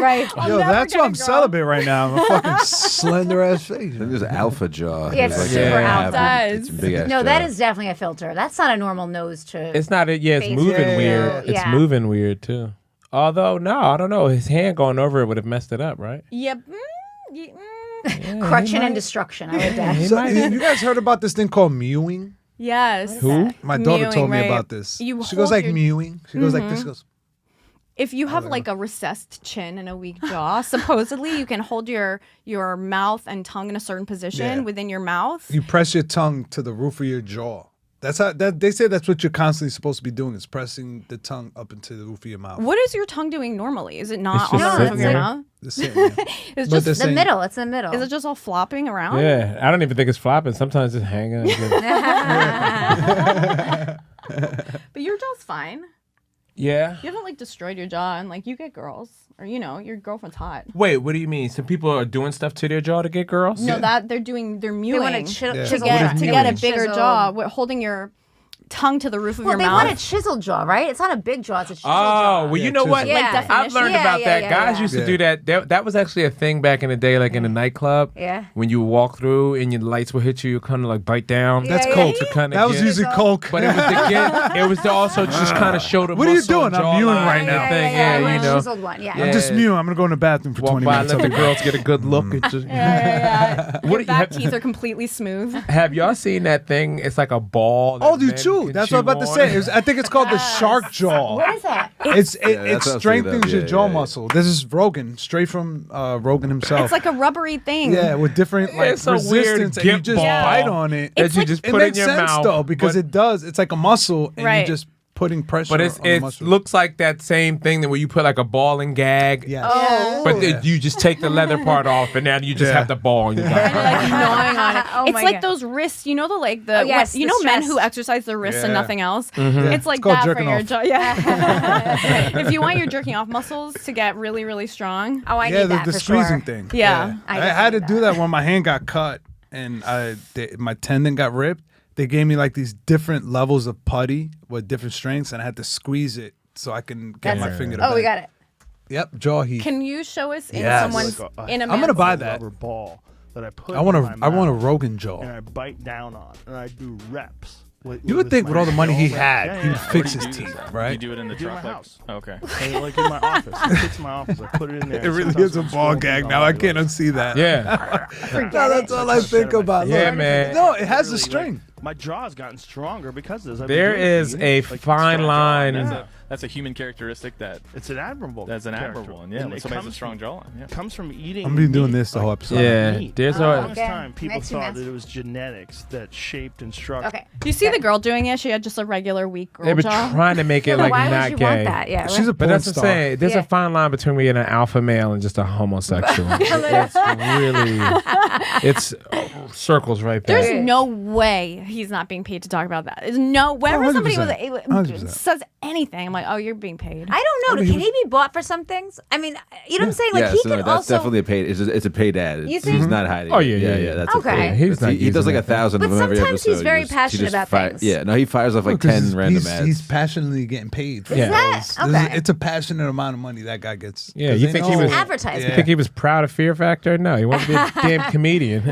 [SPEAKER 4] right.
[SPEAKER 5] Yo,
[SPEAKER 3] never
[SPEAKER 5] that's
[SPEAKER 3] get
[SPEAKER 5] why
[SPEAKER 3] a
[SPEAKER 5] I'm
[SPEAKER 3] girl.
[SPEAKER 5] celibate right now. I'm a fucking slender ass face.
[SPEAKER 2] I think there's alpha jaw.
[SPEAKER 4] Yeah, it's
[SPEAKER 2] There's
[SPEAKER 4] super
[SPEAKER 2] a-
[SPEAKER 3] alpha.
[SPEAKER 2] It's a big ass
[SPEAKER 4] No,
[SPEAKER 2] jaw.
[SPEAKER 4] that is definitely a filter. That's not a normal nose to.
[SPEAKER 6] It's not. It's
[SPEAKER 4] Face.
[SPEAKER 6] moving
[SPEAKER 5] Yeah,
[SPEAKER 6] weird.
[SPEAKER 4] yeah.
[SPEAKER 6] It's moving weird too. Although no, I don't know. His hand going over it would have messed it up, right?
[SPEAKER 3] Yep.
[SPEAKER 4] Crushing and destruction, I would guess.
[SPEAKER 5] So, you guys heard about this thing called mewing?
[SPEAKER 3] Yes.
[SPEAKER 6] Who?
[SPEAKER 5] My daughter
[SPEAKER 3] Mewing,
[SPEAKER 5] told me
[SPEAKER 3] right.
[SPEAKER 5] about this.
[SPEAKER 3] You
[SPEAKER 5] She goes
[SPEAKER 3] hold
[SPEAKER 5] like
[SPEAKER 3] your-
[SPEAKER 5] mewing. She goes like this. She goes,
[SPEAKER 3] If you have like a recessed chin and a weak jaw, supposedly you can hold your mouth and tongue in a certain position
[SPEAKER 5] Yeah.
[SPEAKER 3] within your mouth.
[SPEAKER 5] you press your tongue to the roof of your jaw. That's how they say that's what you're constantly supposed to be doing is pressing the tongue up into the roof of your mouth.
[SPEAKER 3] What is your tongue doing normally? Is it not
[SPEAKER 6] It's
[SPEAKER 3] on the
[SPEAKER 6] just
[SPEAKER 3] roof
[SPEAKER 6] sitting
[SPEAKER 3] of your
[SPEAKER 6] there.
[SPEAKER 3] mouth?
[SPEAKER 5] The same, yeah.
[SPEAKER 3] It's
[SPEAKER 5] But
[SPEAKER 3] just
[SPEAKER 5] the
[SPEAKER 4] The
[SPEAKER 5] same.
[SPEAKER 4] middle. It's the middle.
[SPEAKER 3] is it just all flopping around?
[SPEAKER 6] Yeah, I don't even think it's flopping. Sometimes it's hanging.
[SPEAKER 3] But your jaw's fine.
[SPEAKER 6] Yeah.
[SPEAKER 3] You haven't like destroyed your jaw, and like you get girls, or you know your girlfriend's hot.
[SPEAKER 6] Wait, what do you mean? Some people are doing stuff to their jaw to get girls?
[SPEAKER 3] No, that they're
[SPEAKER 4] They
[SPEAKER 3] mewing
[SPEAKER 4] want to
[SPEAKER 5] Yeah.
[SPEAKER 3] to
[SPEAKER 4] chisel
[SPEAKER 3] get
[SPEAKER 4] it.
[SPEAKER 3] to
[SPEAKER 6] mewing?
[SPEAKER 3] get a bigger
[SPEAKER 4] Chiseled.
[SPEAKER 3] jaw, holding tongue to the roof of
[SPEAKER 4] Well,
[SPEAKER 3] your
[SPEAKER 4] they
[SPEAKER 3] mouth.
[SPEAKER 4] want a chiseled jaw, right? It's not a big jaw. It's a chiseled jaw.
[SPEAKER 6] well, you know what?
[SPEAKER 4] Yeah.
[SPEAKER 3] Like
[SPEAKER 6] I've
[SPEAKER 3] definition.
[SPEAKER 6] learned
[SPEAKER 4] Yeah,
[SPEAKER 6] about
[SPEAKER 4] yeah,
[SPEAKER 6] that.
[SPEAKER 4] yeah,
[SPEAKER 6] Guys
[SPEAKER 4] yeah.
[SPEAKER 6] used to do that. That was actually a thing back in the day, like in a nightclub.
[SPEAKER 4] Yeah.
[SPEAKER 6] When you walk through and your lights will hit you, you kind of like bite down.
[SPEAKER 5] That's
[SPEAKER 4] Yeah,
[SPEAKER 5] coke.
[SPEAKER 6] To kind
[SPEAKER 5] That was usually coke.
[SPEAKER 6] But it was to get. It was to also just kind of show the.
[SPEAKER 5] What are you
[SPEAKER 6] muscle
[SPEAKER 5] doing?
[SPEAKER 6] and
[SPEAKER 5] I'm mewing
[SPEAKER 6] jawline
[SPEAKER 5] right
[SPEAKER 6] and
[SPEAKER 5] now.
[SPEAKER 6] everything.
[SPEAKER 4] I
[SPEAKER 6] Yeah,
[SPEAKER 4] want
[SPEAKER 6] you
[SPEAKER 4] a
[SPEAKER 6] know.
[SPEAKER 4] chiseled one. Yeah.
[SPEAKER 5] I'm just mewing. I'm gonna go in the bathroom for
[SPEAKER 6] Walk
[SPEAKER 5] 20
[SPEAKER 6] by,
[SPEAKER 5] minutes.
[SPEAKER 6] let
[SPEAKER 5] I'll
[SPEAKER 6] the
[SPEAKER 5] be back.
[SPEAKER 6] girls get a good look. And just,
[SPEAKER 3] Your back
[SPEAKER 6] have-
[SPEAKER 3] teeth are completely smooth.
[SPEAKER 6] Have y'all seen that thing? It's like a ball.
[SPEAKER 5] Oh,
[SPEAKER 6] that
[SPEAKER 5] you
[SPEAKER 6] men
[SPEAKER 5] chew.
[SPEAKER 6] can
[SPEAKER 5] That's what I'm about to
[SPEAKER 6] chew
[SPEAKER 5] say.
[SPEAKER 6] on.
[SPEAKER 5] It was- I think it's called the shark jaw.
[SPEAKER 4] What is that?
[SPEAKER 5] It
[SPEAKER 2] that's what I was thinking
[SPEAKER 5] strengthens
[SPEAKER 2] of.
[SPEAKER 5] your
[SPEAKER 2] Yeah,
[SPEAKER 5] jaw
[SPEAKER 2] yeah.
[SPEAKER 5] muscle. This is Rogan, straight from Rogan himself.
[SPEAKER 3] It's like a rubbery thing.
[SPEAKER 5] yeah, with different like
[SPEAKER 6] It's a weird
[SPEAKER 5] resistance, and you
[SPEAKER 6] gimp
[SPEAKER 5] just
[SPEAKER 6] ball
[SPEAKER 5] bite on it.
[SPEAKER 6] that
[SPEAKER 3] It's
[SPEAKER 6] you
[SPEAKER 3] like-
[SPEAKER 6] just
[SPEAKER 5] It
[SPEAKER 6] put in
[SPEAKER 5] makes
[SPEAKER 6] your
[SPEAKER 5] sense
[SPEAKER 6] mouth
[SPEAKER 5] though because
[SPEAKER 6] but-
[SPEAKER 5] it does. It's like a muscle, and
[SPEAKER 3] Right.
[SPEAKER 5] you're just putting pressure.
[SPEAKER 6] But
[SPEAKER 5] on the
[SPEAKER 6] it
[SPEAKER 5] muscle.
[SPEAKER 6] looks like that same thing that where you put like a ball and gag.
[SPEAKER 5] Yes.
[SPEAKER 3] Oh.
[SPEAKER 6] But you just take the leather part off, and now you just
[SPEAKER 5] Yeah.
[SPEAKER 6] have the ball. And you got
[SPEAKER 3] Like gnawing on it.
[SPEAKER 4] Oh
[SPEAKER 3] It's
[SPEAKER 4] my
[SPEAKER 3] like
[SPEAKER 4] God.
[SPEAKER 3] those wrists, you know,
[SPEAKER 4] yes,
[SPEAKER 3] you
[SPEAKER 4] the
[SPEAKER 3] know men
[SPEAKER 4] stress.
[SPEAKER 3] who exercise their wrists and
[SPEAKER 5] Yeah.
[SPEAKER 3] nothing else.
[SPEAKER 6] Mm-hmm.
[SPEAKER 3] It's like
[SPEAKER 5] It's called
[SPEAKER 3] that for
[SPEAKER 5] jerking
[SPEAKER 3] your
[SPEAKER 5] off.
[SPEAKER 3] jaw. Yeah. If you want your jerking off muscles to get really, really strong.
[SPEAKER 4] Oh, I
[SPEAKER 5] Yeah,
[SPEAKER 4] need that
[SPEAKER 5] the
[SPEAKER 4] for
[SPEAKER 5] squeezing
[SPEAKER 4] sure.
[SPEAKER 5] thing.
[SPEAKER 3] Yeah.
[SPEAKER 4] I
[SPEAKER 5] I had to
[SPEAKER 4] definitely
[SPEAKER 5] do
[SPEAKER 4] need
[SPEAKER 5] that when my hand got cut and my tendon got ripped. They gave me like these different levels of putty with different strengths, and I had to squeeze it so I can get my finger to
[SPEAKER 4] Oh, we
[SPEAKER 5] bend.
[SPEAKER 4] got it.
[SPEAKER 5] Yep, jaw heat.
[SPEAKER 3] Can you show us in
[SPEAKER 5] Yes.
[SPEAKER 3] someone's
[SPEAKER 8] Like
[SPEAKER 3] in a
[SPEAKER 5] I'm gonna
[SPEAKER 3] man's
[SPEAKER 5] buy that.
[SPEAKER 8] rubber ball that I put.
[SPEAKER 5] I want
[SPEAKER 8] in
[SPEAKER 5] a
[SPEAKER 8] my
[SPEAKER 5] I want a
[SPEAKER 8] mouth
[SPEAKER 5] Rogan jaw.
[SPEAKER 8] and I bite down on, and I do reps.
[SPEAKER 5] You would think with all the money he had,
[SPEAKER 8] Yeah,
[SPEAKER 5] he would
[SPEAKER 8] yeah.
[SPEAKER 5] fix
[SPEAKER 9] Where
[SPEAKER 5] his
[SPEAKER 9] do you do
[SPEAKER 5] teeth,
[SPEAKER 9] this?
[SPEAKER 5] right?
[SPEAKER 9] You do it in the
[SPEAKER 8] Do it in
[SPEAKER 9] truck?
[SPEAKER 8] my
[SPEAKER 9] like-
[SPEAKER 8] house.
[SPEAKER 9] Okay.
[SPEAKER 8] And like in my office, it fits in my office. I put it in there.
[SPEAKER 5] It really
[SPEAKER 8] Sometimes
[SPEAKER 5] is a
[SPEAKER 8] I'm
[SPEAKER 5] ball
[SPEAKER 8] scrolling
[SPEAKER 5] gag
[SPEAKER 8] on
[SPEAKER 5] now.
[SPEAKER 8] my
[SPEAKER 5] I can't
[SPEAKER 8] device.
[SPEAKER 5] unsee that.
[SPEAKER 6] Yeah.
[SPEAKER 4] Forget
[SPEAKER 5] No,
[SPEAKER 4] it.
[SPEAKER 5] that's all I think about.
[SPEAKER 6] Yeah,
[SPEAKER 5] Look.
[SPEAKER 6] man.
[SPEAKER 5] No, it has the
[SPEAKER 8] Literally,
[SPEAKER 5] strength.
[SPEAKER 8] Like, my jaw's gotten stronger because of this. I've been
[SPEAKER 6] There
[SPEAKER 8] doing it,
[SPEAKER 6] is
[SPEAKER 8] you know?
[SPEAKER 6] a
[SPEAKER 8] Like,
[SPEAKER 6] fine
[SPEAKER 8] strong jaw.
[SPEAKER 6] line.
[SPEAKER 8] Yeah.
[SPEAKER 9] That's a human characteristic that
[SPEAKER 8] It's an admirable.
[SPEAKER 9] that's an
[SPEAKER 8] character.
[SPEAKER 9] admirable one. Yeah,
[SPEAKER 8] And
[SPEAKER 9] when
[SPEAKER 8] it
[SPEAKER 9] somebody has a
[SPEAKER 8] comes
[SPEAKER 9] strong
[SPEAKER 8] from-
[SPEAKER 9] jawline. Yeah.
[SPEAKER 8] Comes from eating.
[SPEAKER 5] I'm gonna be doing
[SPEAKER 8] meat,
[SPEAKER 5] this the whole
[SPEAKER 8] like,
[SPEAKER 5] episode.
[SPEAKER 6] Yeah.
[SPEAKER 8] meat.
[SPEAKER 6] There's
[SPEAKER 8] For the
[SPEAKER 6] a-
[SPEAKER 8] longest
[SPEAKER 4] Okay.
[SPEAKER 8] time, people
[SPEAKER 4] Makes you
[SPEAKER 8] thought
[SPEAKER 4] mess.
[SPEAKER 8] that it was genetics that shaped and struck.
[SPEAKER 4] Okay.
[SPEAKER 3] Do you see the girl doing it? She had just a regular weak girl
[SPEAKER 6] They've been
[SPEAKER 3] jaw.
[SPEAKER 6] trying to make it like
[SPEAKER 4] Why
[SPEAKER 6] not
[SPEAKER 4] would you
[SPEAKER 6] gay.
[SPEAKER 4] want that? Yeah.
[SPEAKER 5] She's a
[SPEAKER 6] But
[SPEAKER 5] porn
[SPEAKER 6] that's what I'm
[SPEAKER 5] star.
[SPEAKER 6] saying. There's
[SPEAKER 4] Yeah.
[SPEAKER 6] a fine line between being an alpha male and just a homosexual. It's really, it's circles right there.
[SPEAKER 3] There's no way he's not being paid to talk about that. There's no. Whenever somebody
[SPEAKER 5] 100%.
[SPEAKER 3] says anything, I'm like, oh, you're being paid.
[SPEAKER 4] I don't know. Can he be bought for some things? I mean, you know what I'm saying? Like
[SPEAKER 2] yeah,
[SPEAKER 4] he
[SPEAKER 2] so no,
[SPEAKER 4] could
[SPEAKER 2] that's
[SPEAKER 4] also.
[SPEAKER 2] definitely a paid. It's a paid ad.
[SPEAKER 4] You
[SPEAKER 2] It's,
[SPEAKER 4] think?
[SPEAKER 2] he's not hiding.
[SPEAKER 6] Oh,
[SPEAKER 2] it.
[SPEAKER 6] yeah.
[SPEAKER 2] That's
[SPEAKER 4] Okay.
[SPEAKER 2] a paid.
[SPEAKER 6] He's not
[SPEAKER 2] he does like
[SPEAKER 6] using
[SPEAKER 2] 1,000 of
[SPEAKER 4] But
[SPEAKER 2] them every
[SPEAKER 4] sometimes
[SPEAKER 2] episode.
[SPEAKER 4] he's very
[SPEAKER 2] He just
[SPEAKER 4] passionate about things.
[SPEAKER 2] Yeah, no, he fires off like
[SPEAKER 5] 'Cause
[SPEAKER 2] 10 random ads.
[SPEAKER 5] He's passionately getting paid. For
[SPEAKER 6] Is
[SPEAKER 4] that?
[SPEAKER 5] those.
[SPEAKER 4] Okay.
[SPEAKER 5] It's a passionate amount of money that guy gets.
[SPEAKER 6] Yeah,
[SPEAKER 5] 'Cause
[SPEAKER 6] you
[SPEAKER 5] they
[SPEAKER 6] think he
[SPEAKER 5] know-
[SPEAKER 6] was-
[SPEAKER 4] Advertisement.
[SPEAKER 6] You think he was proud of Fear Factor? No, he wanted to be a damn comedian.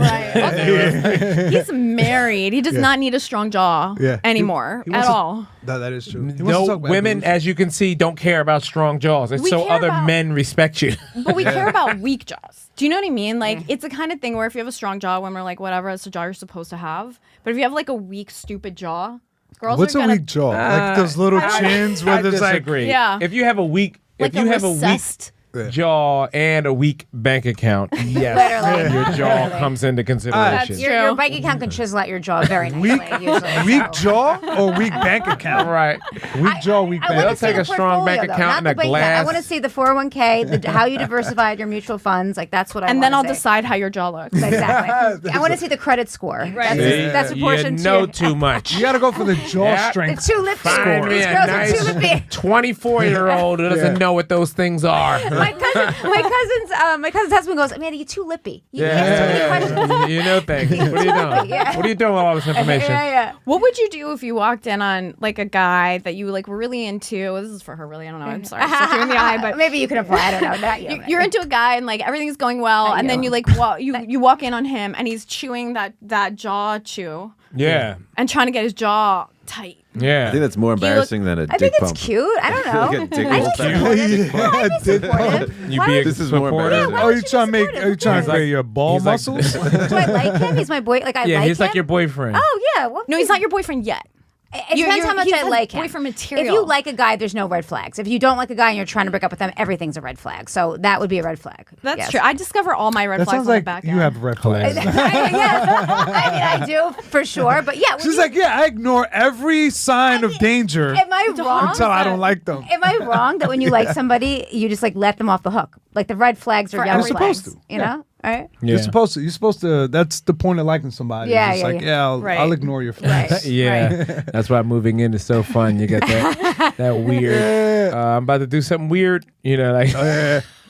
[SPEAKER 3] He's married. He does not need a strong jaw
[SPEAKER 5] Yeah.
[SPEAKER 3] anymore
[SPEAKER 5] He
[SPEAKER 3] at
[SPEAKER 5] wants to-
[SPEAKER 3] all.
[SPEAKER 5] That is true. He wants to
[SPEAKER 6] No,
[SPEAKER 5] talk about
[SPEAKER 6] women,
[SPEAKER 5] evolution.
[SPEAKER 6] as you can see, don't care about strong jaws. It's
[SPEAKER 3] We
[SPEAKER 6] so
[SPEAKER 3] care
[SPEAKER 6] other
[SPEAKER 3] about-
[SPEAKER 6] men respect you.
[SPEAKER 3] But we care about weak jaws. Do you know what I mean? Like, it's the kind of thing where if you have a strong jaw, when we're like, whatever, it's the jaw you're supposed to have. But if you have like a weak, stupid jaw, girls
[SPEAKER 5] What's
[SPEAKER 3] are
[SPEAKER 5] a
[SPEAKER 3] gonna
[SPEAKER 5] weak jaw? Like those little chins where
[SPEAKER 6] I
[SPEAKER 5] there's like.
[SPEAKER 6] disagree.
[SPEAKER 3] Yeah.
[SPEAKER 6] If you have a weak,
[SPEAKER 3] like
[SPEAKER 6] if you have a weak
[SPEAKER 3] recessed.
[SPEAKER 6] jaw and a weak bank account, yes,
[SPEAKER 4] Literally.
[SPEAKER 6] your jaw comes into consideration.
[SPEAKER 3] That's
[SPEAKER 4] Your
[SPEAKER 3] true.
[SPEAKER 4] bank account can chisel out your jaw very nicely. usually,
[SPEAKER 5] Weak
[SPEAKER 4] so.
[SPEAKER 5] jaw or weak bank account?
[SPEAKER 6] Right.
[SPEAKER 5] Weak jaw, weak
[SPEAKER 4] I
[SPEAKER 5] bank
[SPEAKER 4] wanna
[SPEAKER 6] They'll
[SPEAKER 4] see
[SPEAKER 6] take
[SPEAKER 4] the
[SPEAKER 6] a strong bank
[SPEAKER 4] portfolio, though,
[SPEAKER 6] account
[SPEAKER 4] not
[SPEAKER 6] and
[SPEAKER 4] the
[SPEAKER 6] a
[SPEAKER 4] bank account. I
[SPEAKER 6] glass.
[SPEAKER 4] want to see the 401k, how you diversified your mutual funds. Like that's what I.
[SPEAKER 3] And then I'll
[SPEAKER 4] wanna see.
[SPEAKER 3] decide how your jaw looks.
[SPEAKER 4] Exactly. I want to see the credit score.
[SPEAKER 3] Right.
[SPEAKER 4] That's
[SPEAKER 6] See,
[SPEAKER 4] proportion
[SPEAKER 6] you know
[SPEAKER 4] to
[SPEAKER 6] too much.
[SPEAKER 5] You got to go for the jaw
[SPEAKER 6] Yeah.
[SPEAKER 4] the
[SPEAKER 5] strength.
[SPEAKER 4] two lip
[SPEAKER 6] Find
[SPEAKER 4] score.
[SPEAKER 6] me
[SPEAKER 4] These
[SPEAKER 6] a
[SPEAKER 4] girls are too
[SPEAKER 6] nice
[SPEAKER 4] lippy.
[SPEAKER 6] 24-year-old who doesn't know what those things are.
[SPEAKER 4] My cousin's husband goes, Amanda, you're too lippy. You ask too many questions.
[SPEAKER 6] You know things. What are you doing?
[SPEAKER 4] Yeah.
[SPEAKER 6] What are you doing with all this information?
[SPEAKER 4] Yeah.
[SPEAKER 3] What would you do if you walked in on like a guy that you like were really into? This is for her, really. I don't know. I'm sorry. Just you in the eye, but
[SPEAKER 4] Maybe you can apply. I don't know. Not you.
[SPEAKER 3] you're into a guy and like everything's going well, and then you like you walk in on him and he's chewing that jaw chew
[SPEAKER 6] Yeah.
[SPEAKER 3] and trying to get his jaw tight.
[SPEAKER 6] Yeah.
[SPEAKER 2] I think that's more embarrassing than a
[SPEAKER 4] I
[SPEAKER 2] dick
[SPEAKER 4] think it's
[SPEAKER 2] pump.
[SPEAKER 4] cute. I don't know.
[SPEAKER 2] Like a dick
[SPEAKER 4] I
[SPEAKER 2] hole
[SPEAKER 4] think
[SPEAKER 2] tap.
[SPEAKER 4] supportive. No, I think supportive.
[SPEAKER 6] You
[SPEAKER 4] Why
[SPEAKER 6] be a
[SPEAKER 4] would-
[SPEAKER 2] This is more
[SPEAKER 6] supporter.
[SPEAKER 2] embarrassing.
[SPEAKER 4] why
[SPEAKER 5] Oh,
[SPEAKER 4] would
[SPEAKER 5] you
[SPEAKER 4] you
[SPEAKER 5] trying to make?
[SPEAKER 4] support
[SPEAKER 5] Are you
[SPEAKER 4] him?
[SPEAKER 5] trying to create your ball
[SPEAKER 6] he's like-
[SPEAKER 5] muscles?
[SPEAKER 4] Do I like him? He's my boy. Like I
[SPEAKER 6] Yeah,
[SPEAKER 4] like
[SPEAKER 6] he's
[SPEAKER 4] him.
[SPEAKER 6] like your boyfriend.
[SPEAKER 4] Oh yeah. Well,
[SPEAKER 3] No, he's not your boyfriend yet.
[SPEAKER 4] It depends how much
[SPEAKER 3] he's
[SPEAKER 4] I
[SPEAKER 3] a
[SPEAKER 4] like him.
[SPEAKER 3] boyfriend material.
[SPEAKER 4] If you like a guy, there's no red flags. If you don't like a guy and you're trying to break up with them, everything's a red flag. So that would be a red flag.
[SPEAKER 3] That's
[SPEAKER 4] Yes.
[SPEAKER 3] true. I discover all my red
[SPEAKER 5] That
[SPEAKER 3] flags
[SPEAKER 5] sounds
[SPEAKER 3] on the
[SPEAKER 5] like
[SPEAKER 3] back
[SPEAKER 5] you
[SPEAKER 3] end.
[SPEAKER 5] have red flags.
[SPEAKER 4] I do for sure. But yeah, when
[SPEAKER 5] She's
[SPEAKER 4] you-
[SPEAKER 5] like, yeah, I ignore every sign of danger
[SPEAKER 4] am I wrong?
[SPEAKER 5] until I don't like them.
[SPEAKER 4] Am I wrong that when you like somebody, you just like let them off the hook? Like the red flags or
[SPEAKER 3] For
[SPEAKER 4] yellow
[SPEAKER 3] everything.
[SPEAKER 4] flags.
[SPEAKER 5] Supposed to.
[SPEAKER 4] You know? All right.
[SPEAKER 5] You're supposed to. You're supposed to. That's the point of liking somebody.
[SPEAKER 4] Yeah,
[SPEAKER 5] It's just
[SPEAKER 4] yeah,
[SPEAKER 5] like,
[SPEAKER 4] yeah.
[SPEAKER 5] I'll
[SPEAKER 3] Right.
[SPEAKER 5] ignore your flags.
[SPEAKER 4] Right.
[SPEAKER 6] Yeah, that's why moving in is so fun. You get that weird. I'm about to do something weird. You know, like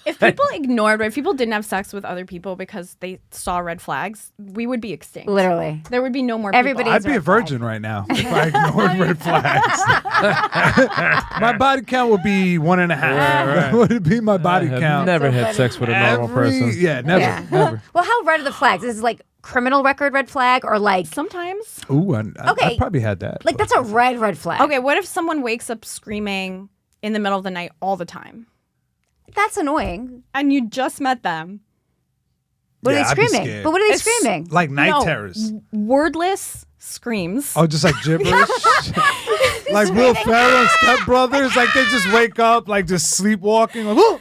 [SPEAKER 3] If people ignored, if people didn't have sex with other people because they saw red flags, we would be extinct.
[SPEAKER 4] Literally.
[SPEAKER 3] There would be no more
[SPEAKER 4] Everybody
[SPEAKER 3] people.
[SPEAKER 4] has
[SPEAKER 5] I'd be a
[SPEAKER 4] red flag.
[SPEAKER 5] virgin right now if I ignored red flags. My body count would be 1.5. That would be my body
[SPEAKER 6] I have
[SPEAKER 5] count.
[SPEAKER 6] never had sex with a normal person.
[SPEAKER 5] Yeah, never,
[SPEAKER 4] Yeah.
[SPEAKER 5] never.
[SPEAKER 4] Well, how red are the flags? Is it like criminal record red flag or like
[SPEAKER 3] Sometimes.
[SPEAKER 5] Ooh, I
[SPEAKER 4] Okay.
[SPEAKER 5] probably had that.
[SPEAKER 4] like that's a red flag?
[SPEAKER 3] Okay, what if someone wakes up screaming in the middle of the night all the time?
[SPEAKER 4] That's annoying.
[SPEAKER 3] And you just met them.
[SPEAKER 4] What
[SPEAKER 5] Yeah,
[SPEAKER 4] are
[SPEAKER 5] I'd
[SPEAKER 4] they
[SPEAKER 5] be
[SPEAKER 4] screaming?
[SPEAKER 5] scared.
[SPEAKER 4] But what are they
[SPEAKER 3] It's
[SPEAKER 4] screaming?
[SPEAKER 5] Like night
[SPEAKER 3] No,
[SPEAKER 5] terrors.
[SPEAKER 3] Wordless screams.
[SPEAKER 5] Oh, just like gibberish. Like Will Ferrell and Step Brothers. Like they just wake up, like just sleepwalking. Like,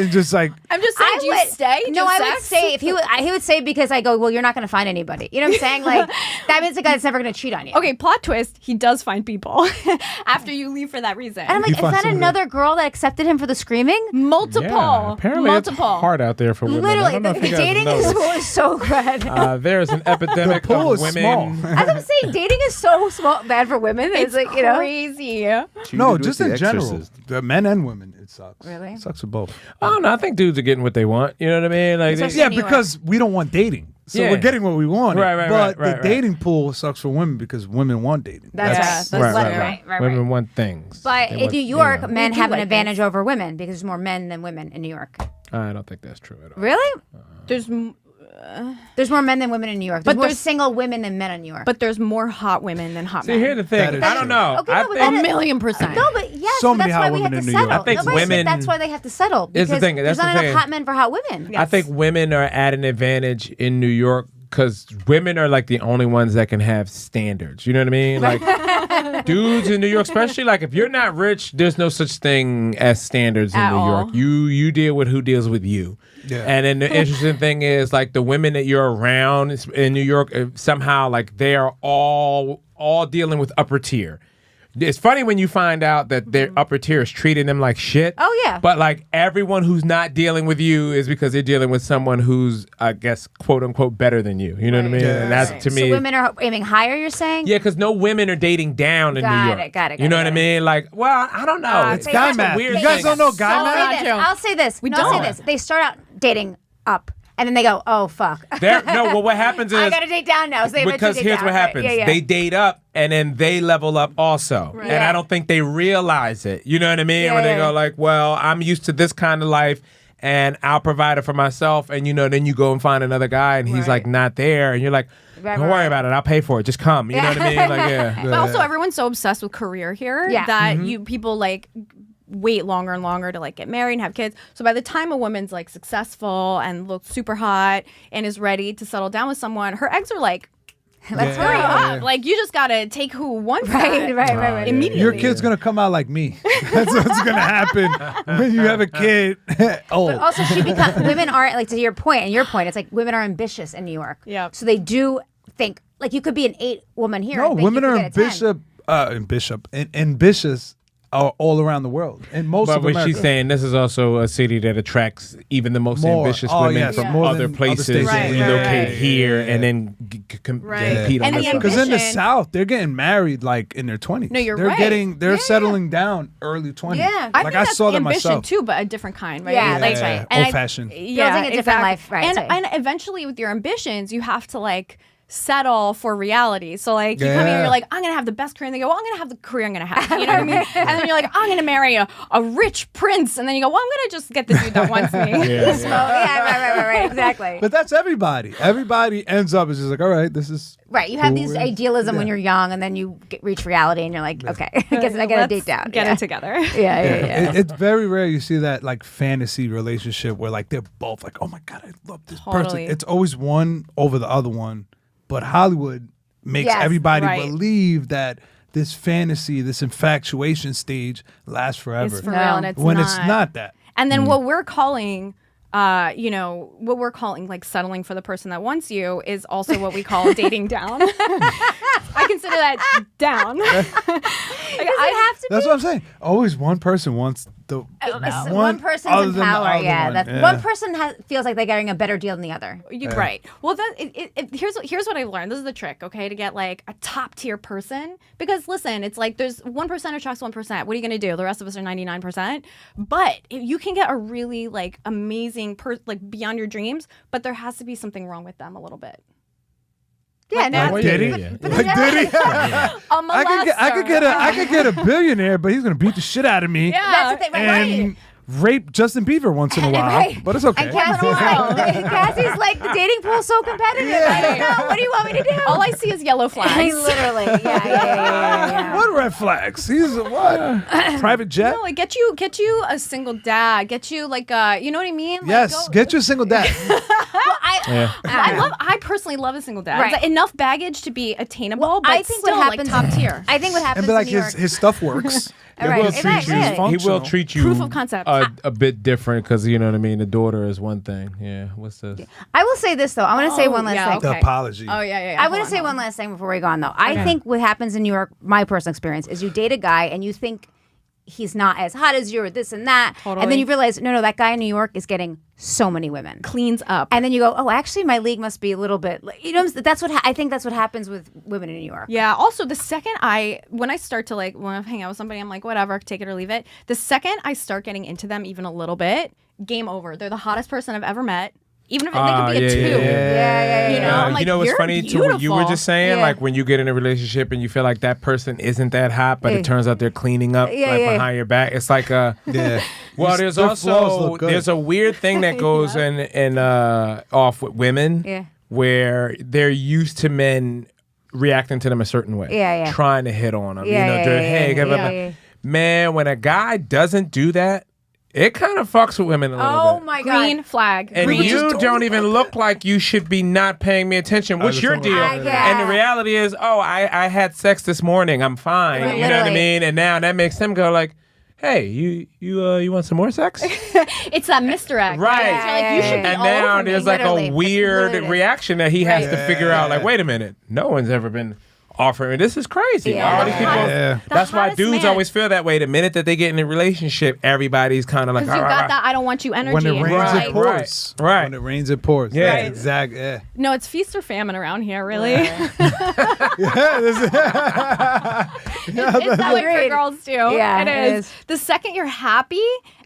[SPEAKER 5] and just like.
[SPEAKER 3] I'm just saying, do you stay?
[SPEAKER 4] No,
[SPEAKER 3] Just
[SPEAKER 4] I would
[SPEAKER 3] sex?
[SPEAKER 4] say if he would say because I go, well, you're not going to find anybody. You know what I'm saying? Like that means the guy that's never going to cheat on you.
[SPEAKER 3] Okay, plot twist, he does find people after you leave for that reason.
[SPEAKER 4] And I'm like,
[SPEAKER 5] He
[SPEAKER 4] is
[SPEAKER 5] finds
[SPEAKER 4] that
[SPEAKER 5] somebody.
[SPEAKER 4] another girl that accepted him for the screaming?
[SPEAKER 3] multiple.
[SPEAKER 6] Yeah, apparently
[SPEAKER 3] multiple.
[SPEAKER 6] it's hard out there for women. I
[SPEAKER 4] Literally,
[SPEAKER 6] don't know
[SPEAKER 4] the
[SPEAKER 6] if you guys
[SPEAKER 4] dating
[SPEAKER 6] noticed.
[SPEAKER 4] is so red.
[SPEAKER 6] There's an epidemic
[SPEAKER 5] pool
[SPEAKER 6] of
[SPEAKER 5] is
[SPEAKER 6] women.
[SPEAKER 5] small.
[SPEAKER 4] As I'm saying, dating is so small, bad for women. It's like, you know.
[SPEAKER 3] crazy.
[SPEAKER 5] No, just in general. The men and women, it sucks.
[SPEAKER 4] Really?
[SPEAKER 5] It sucks for both.
[SPEAKER 6] I don't know. I think dudes are getting what they want. You know what I mean? Like,
[SPEAKER 4] Especially-
[SPEAKER 5] Yeah,
[SPEAKER 4] in New York.
[SPEAKER 5] because we don't want dating. So
[SPEAKER 6] Yeah.
[SPEAKER 5] we're getting what we want.
[SPEAKER 6] Right,
[SPEAKER 5] But
[SPEAKER 6] right,
[SPEAKER 5] the dating pool sucks for women because women want dating.
[SPEAKER 3] That's
[SPEAKER 6] right,
[SPEAKER 3] right.
[SPEAKER 6] right. Women want things.
[SPEAKER 4] But
[SPEAKER 6] They
[SPEAKER 4] in
[SPEAKER 6] want,
[SPEAKER 4] New York,
[SPEAKER 6] you know.
[SPEAKER 4] men
[SPEAKER 3] They do
[SPEAKER 4] have an
[SPEAKER 3] like
[SPEAKER 4] advantage over women because there's more men than women in New York.
[SPEAKER 6] I don't think that's true at all.
[SPEAKER 4] Really?
[SPEAKER 3] There's
[SPEAKER 4] There's more men than women in New York. There's
[SPEAKER 3] But
[SPEAKER 4] more
[SPEAKER 3] there's-
[SPEAKER 4] single women than men in New York.
[SPEAKER 3] but there's more hot women than hot
[SPEAKER 6] See,
[SPEAKER 3] men.
[SPEAKER 6] here's the thing.
[SPEAKER 5] That is
[SPEAKER 6] I don't know.
[SPEAKER 4] Okay,
[SPEAKER 6] I
[SPEAKER 4] no, but
[SPEAKER 6] think
[SPEAKER 4] that-
[SPEAKER 3] 1,000,000%.
[SPEAKER 4] no, but yes,
[SPEAKER 5] So
[SPEAKER 4] but
[SPEAKER 5] many
[SPEAKER 4] that's
[SPEAKER 5] hot
[SPEAKER 4] why we
[SPEAKER 5] women
[SPEAKER 4] have to
[SPEAKER 5] in New York.
[SPEAKER 4] settle.
[SPEAKER 6] I think
[SPEAKER 4] No, but
[SPEAKER 6] women-
[SPEAKER 4] that's why they have to settle.
[SPEAKER 6] Here's the
[SPEAKER 4] Because
[SPEAKER 6] thing,
[SPEAKER 4] there's
[SPEAKER 6] that's
[SPEAKER 4] not
[SPEAKER 6] the
[SPEAKER 4] enough
[SPEAKER 6] thing.
[SPEAKER 4] hot men for hot women.
[SPEAKER 6] I think women are at an advantage in New York because women are like the only ones that can have standards. You know what I mean? Like dudes in New York, especially like if you're not rich, there's no such thing as standards in
[SPEAKER 3] At
[SPEAKER 6] New York.
[SPEAKER 3] all.
[SPEAKER 6] You deal with who deals with you.
[SPEAKER 5] Yeah.
[SPEAKER 6] And then the interesting thing is like the women that you're around in New York somehow like they are all dealing with upper tier. It's funny when you find out that their upper tier is treating them like shit.
[SPEAKER 4] Oh, yeah.
[SPEAKER 6] But like everyone who's not dealing with you is because they're dealing with someone who's, I guess, quote unquote, better than you. You know what I mean?
[SPEAKER 5] Yeah.
[SPEAKER 6] And that's to
[SPEAKER 4] So
[SPEAKER 6] me.
[SPEAKER 4] women are aiming higher, you're saying?
[SPEAKER 6] Yeah, because no women are dating down in New
[SPEAKER 4] Got
[SPEAKER 6] York.
[SPEAKER 4] it, got it,
[SPEAKER 6] You know
[SPEAKER 4] got
[SPEAKER 6] what I
[SPEAKER 4] it.
[SPEAKER 6] mean? Like, well, I don't know.
[SPEAKER 4] It's
[SPEAKER 5] guy
[SPEAKER 6] that's a
[SPEAKER 5] math.
[SPEAKER 6] weird
[SPEAKER 5] You guys
[SPEAKER 6] thing.
[SPEAKER 5] don't know guy
[SPEAKER 3] So
[SPEAKER 5] math?
[SPEAKER 3] bad.
[SPEAKER 4] I'll say this.
[SPEAKER 3] We
[SPEAKER 4] I'll say
[SPEAKER 3] don't.
[SPEAKER 4] this. They start out dating up, and then they go, oh, fuck.
[SPEAKER 6] Well, what happens is
[SPEAKER 4] I got to date down now. So they
[SPEAKER 6] because
[SPEAKER 4] eventually date
[SPEAKER 6] here's
[SPEAKER 4] down,
[SPEAKER 6] what
[SPEAKER 4] right?
[SPEAKER 6] happens:
[SPEAKER 4] Yeah, yeah.
[SPEAKER 6] they date up and then they level up also, and
[SPEAKER 4] Yeah.
[SPEAKER 6] I don't think they realize it. You know what I mean?
[SPEAKER 4] Yeah,
[SPEAKER 6] When they
[SPEAKER 4] yeah.
[SPEAKER 6] go like, "Well, I'm used to this kind of life." And I'll provide it for myself, and then you go and find another guy, and he's like not there, and you're like,
[SPEAKER 4] Right,
[SPEAKER 6] "Don't
[SPEAKER 4] right,
[SPEAKER 6] worry
[SPEAKER 4] right.
[SPEAKER 6] about it. I'll pay for it. Just come." You know what I mean? Like, yeah.
[SPEAKER 3] But also, everyone's so obsessed with career here
[SPEAKER 4] Yeah.
[SPEAKER 3] that people like wait longer and longer to like get married and have kids. So by the time a woman's like successful and looks super hot and is ready to settle down with someone, her eggs are like,
[SPEAKER 4] Let's
[SPEAKER 3] hurry
[SPEAKER 4] hurry
[SPEAKER 3] up. Like you just gotta take who wants
[SPEAKER 4] Right,
[SPEAKER 3] that.
[SPEAKER 4] right.
[SPEAKER 3] Immediately.
[SPEAKER 5] Your kid's going to come out like me. That's what's going to happen when you have a kid. Oh.
[SPEAKER 4] But also, women are, like, to your point, it's like women are ambitious in New York.
[SPEAKER 3] Yep.
[SPEAKER 4] So they do think, like, you could be an 8-woman here.
[SPEAKER 5] No,
[SPEAKER 4] and think
[SPEAKER 5] women
[SPEAKER 4] you
[SPEAKER 5] are
[SPEAKER 4] could get a 10.
[SPEAKER 5] ambitious all around the world. And most
[SPEAKER 6] But
[SPEAKER 5] of
[SPEAKER 6] what
[SPEAKER 5] America.
[SPEAKER 6] she's saying, this is also a city that attracts even the most
[SPEAKER 5] More.
[SPEAKER 6] ambitious
[SPEAKER 5] Oh,
[SPEAKER 6] women
[SPEAKER 5] yes,
[SPEAKER 6] from
[SPEAKER 5] more
[SPEAKER 6] other
[SPEAKER 5] than other
[SPEAKER 6] places
[SPEAKER 5] states.
[SPEAKER 3] Right,
[SPEAKER 6] relocate
[SPEAKER 3] right.
[SPEAKER 6] here and then
[SPEAKER 3] Right.
[SPEAKER 6] compete on
[SPEAKER 3] And
[SPEAKER 6] this
[SPEAKER 3] the
[SPEAKER 6] level.
[SPEAKER 5] Because in the
[SPEAKER 3] ambition-
[SPEAKER 5] South, they're getting married like in their 20s.
[SPEAKER 3] No, you're
[SPEAKER 5] they're
[SPEAKER 3] right.
[SPEAKER 5] They're settling down early 20s.
[SPEAKER 4] Yeah.
[SPEAKER 3] I
[SPEAKER 5] like
[SPEAKER 3] think
[SPEAKER 5] I
[SPEAKER 3] that's
[SPEAKER 5] saw that
[SPEAKER 3] ambition
[SPEAKER 5] myself.
[SPEAKER 3] too, but a different kind, right?
[SPEAKER 4] Yeah,
[SPEAKER 3] like,
[SPEAKER 4] that's right.
[SPEAKER 3] and
[SPEAKER 5] Old fashioned.
[SPEAKER 3] Yeah,
[SPEAKER 4] Building a different life, right,
[SPEAKER 3] And,
[SPEAKER 4] right.
[SPEAKER 3] and eventually, with your ambitions, you have to like settle for reality. So like you come in,
[SPEAKER 5] Yeah.
[SPEAKER 3] you're like, I'm gonna have the best career, and they go, well, I'm gonna have the career I'm gonna have. You know what I mean? And then you're like, I'm gonna marry a rich prince, and then you go, well, I'm gonna just get the dude that wants me.
[SPEAKER 4] Right, exactly.
[SPEAKER 5] But that's everybody. Everybody ends up is just like, all right, this is
[SPEAKER 4] Right, you have
[SPEAKER 5] cool.
[SPEAKER 4] these idealism when you're young, and then you reach reality, and you're like, okay, I guess I gotta
[SPEAKER 3] Let's
[SPEAKER 4] date down.
[SPEAKER 3] Get
[SPEAKER 4] yeah.
[SPEAKER 3] it together.
[SPEAKER 4] Yeah.
[SPEAKER 5] It's very rare you see that like fantasy relationship where like they're both like, oh my god, I love this person.
[SPEAKER 3] Totally.
[SPEAKER 5] It's always one over the other one, but Hollywood makes
[SPEAKER 4] Yes,
[SPEAKER 5] everybody
[SPEAKER 3] right.
[SPEAKER 5] believe that this fantasy, this infatuation stage lasts forever.
[SPEAKER 3] It's for
[SPEAKER 4] No.
[SPEAKER 3] real, and it's
[SPEAKER 5] when
[SPEAKER 3] not.
[SPEAKER 5] it's not that.
[SPEAKER 3] And then what we're calling, what we're calling like settling for the person that wants you is also what we call dating down. I consider that down. Like,
[SPEAKER 4] Does it have to
[SPEAKER 5] That's what I'm saying. Always one person wants the
[SPEAKER 4] one person's
[SPEAKER 5] other
[SPEAKER 4] in
[SPEAKER 5] than the
[SPEAKER 4] power.
[SPEAKER 5] other
[SPEAKER 4] Yeah,
[SPEAKER 5] one.
[SPEAKER 4] that
[SPEAKER 5] Yeah.
[SPEAKER 4] one person feels like they're getting a better deal than the other.
[SPEAKER 3] You're right. Well, here's what I've learned. This is the trick, okay, to get like a top tier person. Because listen, it's like there's 1% attracts 1%. What are you gonna do? The rest of us are 99%. But if you can get a really like amazing like beyond your dreams, but there has to be something wrong with them a little bit.
[SPEAKER 4] Yeah, no,
[SPEAKER 5] Like Diddy?
[SPEAKER 4] but
[SPEAKER 5] Like Diddy?
[SPEAKER 3] A molester.
[SPEAKER 5] I could get a billionaire, but he's gonna beat the shit out of me.
[SPEAKER 3] Yeah.
[SPEAKER 4] That's the thing, right?
[SPEAKER 5] And rape Justin Bieber once in a while.
[SPEAKER 4] Right.
[SPEAKER 5] But it's okay.
[SPEAKER 4] And Cassie's like, the dating pool's so competitive. I don't know. What do you want me to do?
[SPEAKER 3] All I see is yellow flags.
[SPEAKER 4] Literally. Yeah.
[SPEAKER 5] What red flags? He's a what? Private jet?
[SPEAKER 3] No, like get you a single dad. Get you like you know what I mean? Like,
[SPEAKER 5] Yes, get you a single dad.
[SPEAKER 3] I personally love a single dad.
[SPEAKER 4] Right.
[SPEAKER 3] It's like enough baggage to be attainable,
[SPEAKER 4] Well,
[SPEAKER 3] but
[SPEAKER 4] I think
[SPEAKER 3] still
[SPEAKER 4] what happens,
[SPEAKER 3] like top tier.
[SPEAKER 4] I think what happens
[SPEAKER 5] And be like,
[SPEAKER 4] in New York,
[SPEAKER 5] his stuff works.
[SPEAKER 4] Right.
[SPEAKER 5] will
[SPEAKER 4] It's
[SPEAKER 5] treat
[SPEAKER 4] like,
[SPEAKER 5] you
[SPEAKER 4] yeah.
[SPEAKER 5] as
[SPEAKER 6] He will
[SPEAKER 5] functional.
[SPEAKER 6] treat you
[SPEAKER 3] Proof of concept.
[SPEAKER 6] a bit different because you know what I mean. The daughter is one thing. Yeah. What's this?
[SPEAKER 4] I will say this though. I want to say one last
[SPEAKER 3] yeah,
[SPEAKER 4] thing.
[SPEAKER 3] okay.
[SPEAKER 5] The apology.
[SPEAKER 3] Oh yeah.
[SPEAKER 4] I want to say one last thing before we go on though. I think what happens in New York, my personal experience, is you date a guy and you think he's not as hot as you or this and that.
[SPEAKER 3] Totally.
[SPEAKER 4] And then you realize, no, that guy in New York is getting so many women.
[SPEAKER 3] Cleans up.
[SPEAKER 4] And then you go, oh, actually, my league must be a little bit, you know, that's what I think that's what happens with women in New York.
[SPEAKER 3] Yeah. Also, the second when I start to like want to hang out with somebody, I'm like, whatever, take it or leave it. The second I start getting into them even a little bit, game over. They're the hottest person I've ever met. Even if they could be a 2. You know, I'm like,
[SPEAKER 6] you know what's
[SPEAKER 3] you're
[SPEAKER 6] funny to what you were
[SPEAKER 3] beautiful.
[SPEAKER 6] just saying?
[SPEAKER 4] Yeah.
[SPEAKER 6] Like when you get in a relationship and you feel like that person isn't that hot, but
[SPEAKER 4] Yeah.
[SPEAKER 6] it turns out they're cleaning up behind your back. It's like a
[SPEAKER 5] Yeah.
[SPEAKER 6] well, there's
[SPEAKER 5] Their flaws
[SPEAKER 6] also
[SPEAKER 5] look good.
[SPEAKER 6] there's a weird thing that goes in off with women
[SPEAKER 4] Yeah.
[SPEAKER 6] where they're used to men reacting to them a certain way.
[SPEAKER 4] Yeah.
[SPEAKER 6] Trying to hit on them.
[SPEAKER 4] Yeah,
[SPEAKER 6] you know,
[SPEAKER 4] yeah,
[SPEAKER 6] they're,
[SPEAKER 4] yeah,
[SPEAKER 6] hey,
[SPEAKER 4] yeah,
[SPEAKER 6] give
[SPEAKER 4] yeah,
[SPEAKER 6] up.
[SPEAKER 4] yeah.
[SPEAKER 6] Man, when a guy doesn't do that, it kind of fucks with women a little
[SPEAKER 4] Oh
[SPEAKER 6] bit.
[SPEAKER 4] my God.
[SPEAKER 3] Green flag.
[SPEAKER 6] And
[SPEAKER 3] Green.
[SPEAKER 6] you don't even look like you should be not paying me attention. What's
[SPEAKER 5] just
[SPEAKER 6] your
[SPEAKER 5] don't
[SPEAKER 6] deal?
[SPEAKER 5] like
[SPEAKER 4] that.
[SPEAKER 6] And the reality is, I had sex this morning. I'm fine.
[SPEAKER 4] Right,
[SPEAKER 6] you know what I
[SPEAKER 4] literally.
[SPEAKER 6] mean? And now that makes them go like, hey, you want some more sex?
[SPEAKER 3] It's that misdirect.
[SPEAKER 6] Right.
[SPEAKER 3] It's like, you should be
[SPEAKER 6] And
[SPEAKER 3] all
[SPEAKER 6] now
[SPEAKER 3] over me.
[SPEAKER 6] there's like
[SPEAKER 4] Literally.
[SPEAKER 6] a weird
[SPEAKER 4] Literally.
[SPEAKER 6] reaction that he has
[SPEAKER 3] Right.
[SPEAKER 6] to figure out. Like, wait a minute, no one's ever been offering. This is crazy.
[SPEAKER 4] Yeah.
[SPEAKER 6] All these people.
[SPEAKER 5] Yeah.
[SPEAKER 6] That's why
[SPEAKER 3] hottest
[SPEAKER 6] dudes
[SPEAKER 3] man.
[SPEAKER 6] always feel that way. The minute that they get in a relationship, everybody's kind of like,
[SPEAKER 3] Because you got that I don't want you energy.
[SPEAKER 5] When it
[SPEAKER 3] and
[SPEAKER 5] rains,
[SPEAKER 3] you're
[SPEAKER 5] it
[SPEAKER 3] like,
[SPEAKER 5] pours.
[SPEAKER 6] Right.
[SPEAKER 5] When it rains, it pours.
[SPEAKER 6] Yeah.
[SPEAKER 5] That's exact. Yeah.
[SPEAKER 3] no, it's feast or famine around here, really. It's that way for
[SPEAKER 4] Agreed.
[SPEAKER 3] girls too.
[SPEAKER 4] Yeah,
[SPEAKER 3] it
[SPEAKER 4] it
[SPEAKER 3] is.
[SPEAKER 4] is.
[SPEAKER 3] The second you're happy,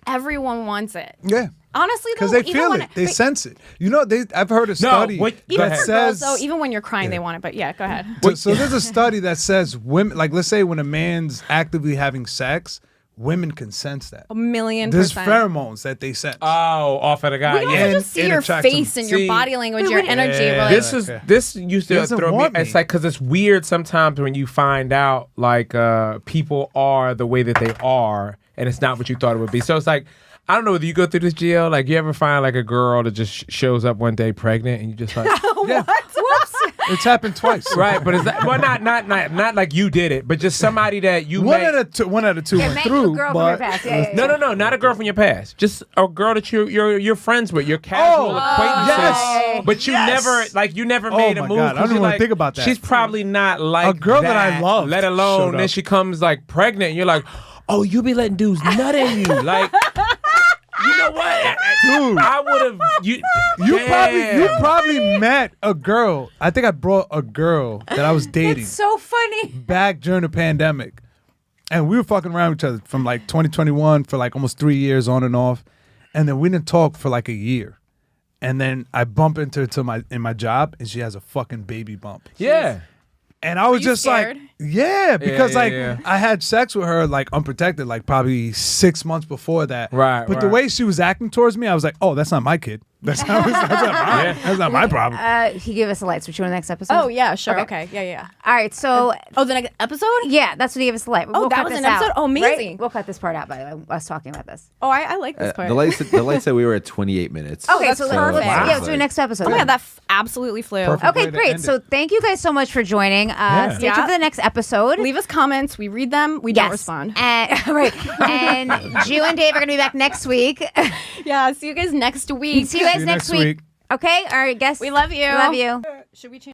[SPEAKER 3] everyone wants it.
[SPEAKER 5] Yeah.
[SPEAKER 3] Honestly, though,
[SPEAKER 5] Because they
[SPEAKER 3] even
[SPEAKER 5] feel
[SPEAKER 3] when
[SPEAKER 5] it. They sense it. You know, I've heard a
[SPEAKER 6] No,
[SPEAKER 5] study
[SPEAKER 6] wait, go
[SPEAKER 3] even
[SPEAKER 5] that
[SPEAKER 6] ahead.
[SPEAKER 3] for girls,
[SPEAKER 5] says.
[SPEAKER 3] though, even when you're crying, they want it. But yeah, go ahead.
[SPEAKER 5] So there's a study that says women, like let's say when a man's actively having sex, women can sense that.
[SPEAKER 3] 1,000,000%.
[SPEAKER 5] There's pheromones that they sense.
[SPEAKER 6] Oh, off of the guy.
[SPEAKER 3] We also
[SPEAKER 6] Yeah.
[SPEAKER 3] just see
[SPEAKER 5] it
[SPEAKER 3] your
[SPEAKER 5] attracts
[SPEAKER 3] face
[SPEAKER 5] them.
[SPEAKER 3] and your
[SPEAKER 6] See,
[SPEAKER 3] body language, your energy.
[SPEAKER 5] Yeah.
[SPEAKER 3] We're like,
[SPEAKER 6] This used
[SPEAKER 5] He
[SPEAKER 6] to
[SPEAKER 5] doesn't
[SPEAKER 6] throw me.
[SPEAKER 5] want me.
[SPEAKER 6] It's like because it's weird sometimes when you find out like people are the way that they are, and it's not what you thought it would be. So it's like I don't know whether you go through this, Geo. Like you ever find like a girl that just shows up one day pregnant, and you just like
[SPEAKER 5] Yeah. It's happened twice.
[SPEAKER 6] right, but is that well not like you did it, but just somebody that you
[SPEAKER 5] One
[SPEAKER 6] met.
[SPEAKER 5] out of two went
[SPEAKER 4] Met
[SPEAKER 5] through.
[SPEAKER 4] you a girl from your
[SPEAKER 5] but
[SPEAKER 4] past. Yeah.
[SPEAKER 6] No, not a girl from your past. Just a girl that you're friends with, your casual acquaintances.
[SPEAKER 5] yes.
[SPEAKER 6] But you never made
[SPEAKER 5] my
[SPEAKER 6] a move.
[SPEAKER 5] God, I
[SPEAKER 6] 'cause
[SPEAKER 5] don't
[SPEAKER 6] you're
[SPEAKER 5] even
[SPEAKER 6] like,
[SPEAKER 5] think about that.
[SPEAKER 6] She's probably not like
[SPEAKER 5] A girl that I loved
[SPEAKER 6] let
[SPEAKER 5] showed
[SPEAKER 6] alone then
[SPEAKER 5] up.
[SPEAKER 6] she comes like pregnant. And you're like, oh, you be letting dudes nut in you, like. You know what,
[SPEAKER 5] Dude.
[SPEAKER 6] I would have
[SPEAKER 5] You
[SPEAKER 6] Damn.
[SPEAKER 5] probably met a girl. I think I brought a girl that I was dating
[SPEAKER 4] So funny.
[SPEAKER 5] back during the pandemic. And we were fucking around with each other from like 2021 for like almost 3 years on and off. And then we didn't talk for like a year. And then I bump into her in my job and she has a fucking baby bump.
[SPEAKER 6] Yeah.
[SPEAKER 5] And I was
[SPEAKER 3] you
[SPEAKER 5] just
[SPEAKER 3] scared?
[SPEAKER 5] like, yeah, because
[SPEAKER 6] yeah,
[SPEAKER 5] like
[SPEAKER 6] yeah.
[SPEAKER 5] I had sex with her like unprotected, like probably 6 months before that.
[SPEAKER 6] Right,
[SPEAKER 5] But the
[SPEAKER 6] right.
[SPEAKER 5] way she was acting towards me, I was like, oh, that's not my kid. That's not my problem.
[SPEAKER 4] He gave us the lights. Which one next episode?
[SPEAKER 3] oh yeah, sure,
[SPEAKER 4] Okay.
[SPEAKER 3] okay, yeah.
[SPEAKER 4] All right. So
[SPEAKER 3] Oh, the next episode?
[SPEAKER 4] yeah, that's what he gave us the light.
[SPEAKER 3] Oh, that
[SPEAKER 4] cut
[SPEAKER 3] was
[SPEAKER 4] this
[SPEAKER 3] an episode?
[SPEAKER 4] out,
[SPEAKER 3] Oh, amazing.
[SPEAKER 4] right? We'll cut this part out. By the way, us talking about this.
[SPEAKER 3] Oh, I like this part.
[SPEAKER 2] The light said we were at 28 minutes.
[SPEAKER 4] Okay,
[SPEAKER 3] that's
[SPEAKER 4] so
[SPEAKER 3] perfect.
[SPEAKER 4] let's,
[SPEAKER 3] Wow.
[SPEAKER 4] yeah, let's do next episode.
[SPEAKER 3] Oh my god, that absolutely flew.
[SPEAKER 5] Perfect.
[SPEAKER 4] Okay,
[SPEAKER 5] way to
[SPEAKER 4] great.
[SPEAKER 5] end
[SPEAKER 4] So
[SPEAKER 5] it.
[SPEAKER 4] thank you guys so much for joining. Stay tuned
[SPEAKER 3] Yeah.
[SPEAKER 4] for the next episode.
[SPEAKER 3] Leave us comments. We read them. We don't respond.
[SPEAKER 4] And, right. And Geo and Dave are going to be back next week.
[SPEAKER 3] Yeah. See you guys next week.
[SPEAKER 4] See you guys
[SPEAKER 5] See you
[SPEAKER 4] next
[SPEAKER 5] next week.
[SPEAKER 4] Okay. All right, guess.
[SPEAKER 3] We love you.
[SPEAKER 4] Love you.
[SPEAKER 3] Should we change?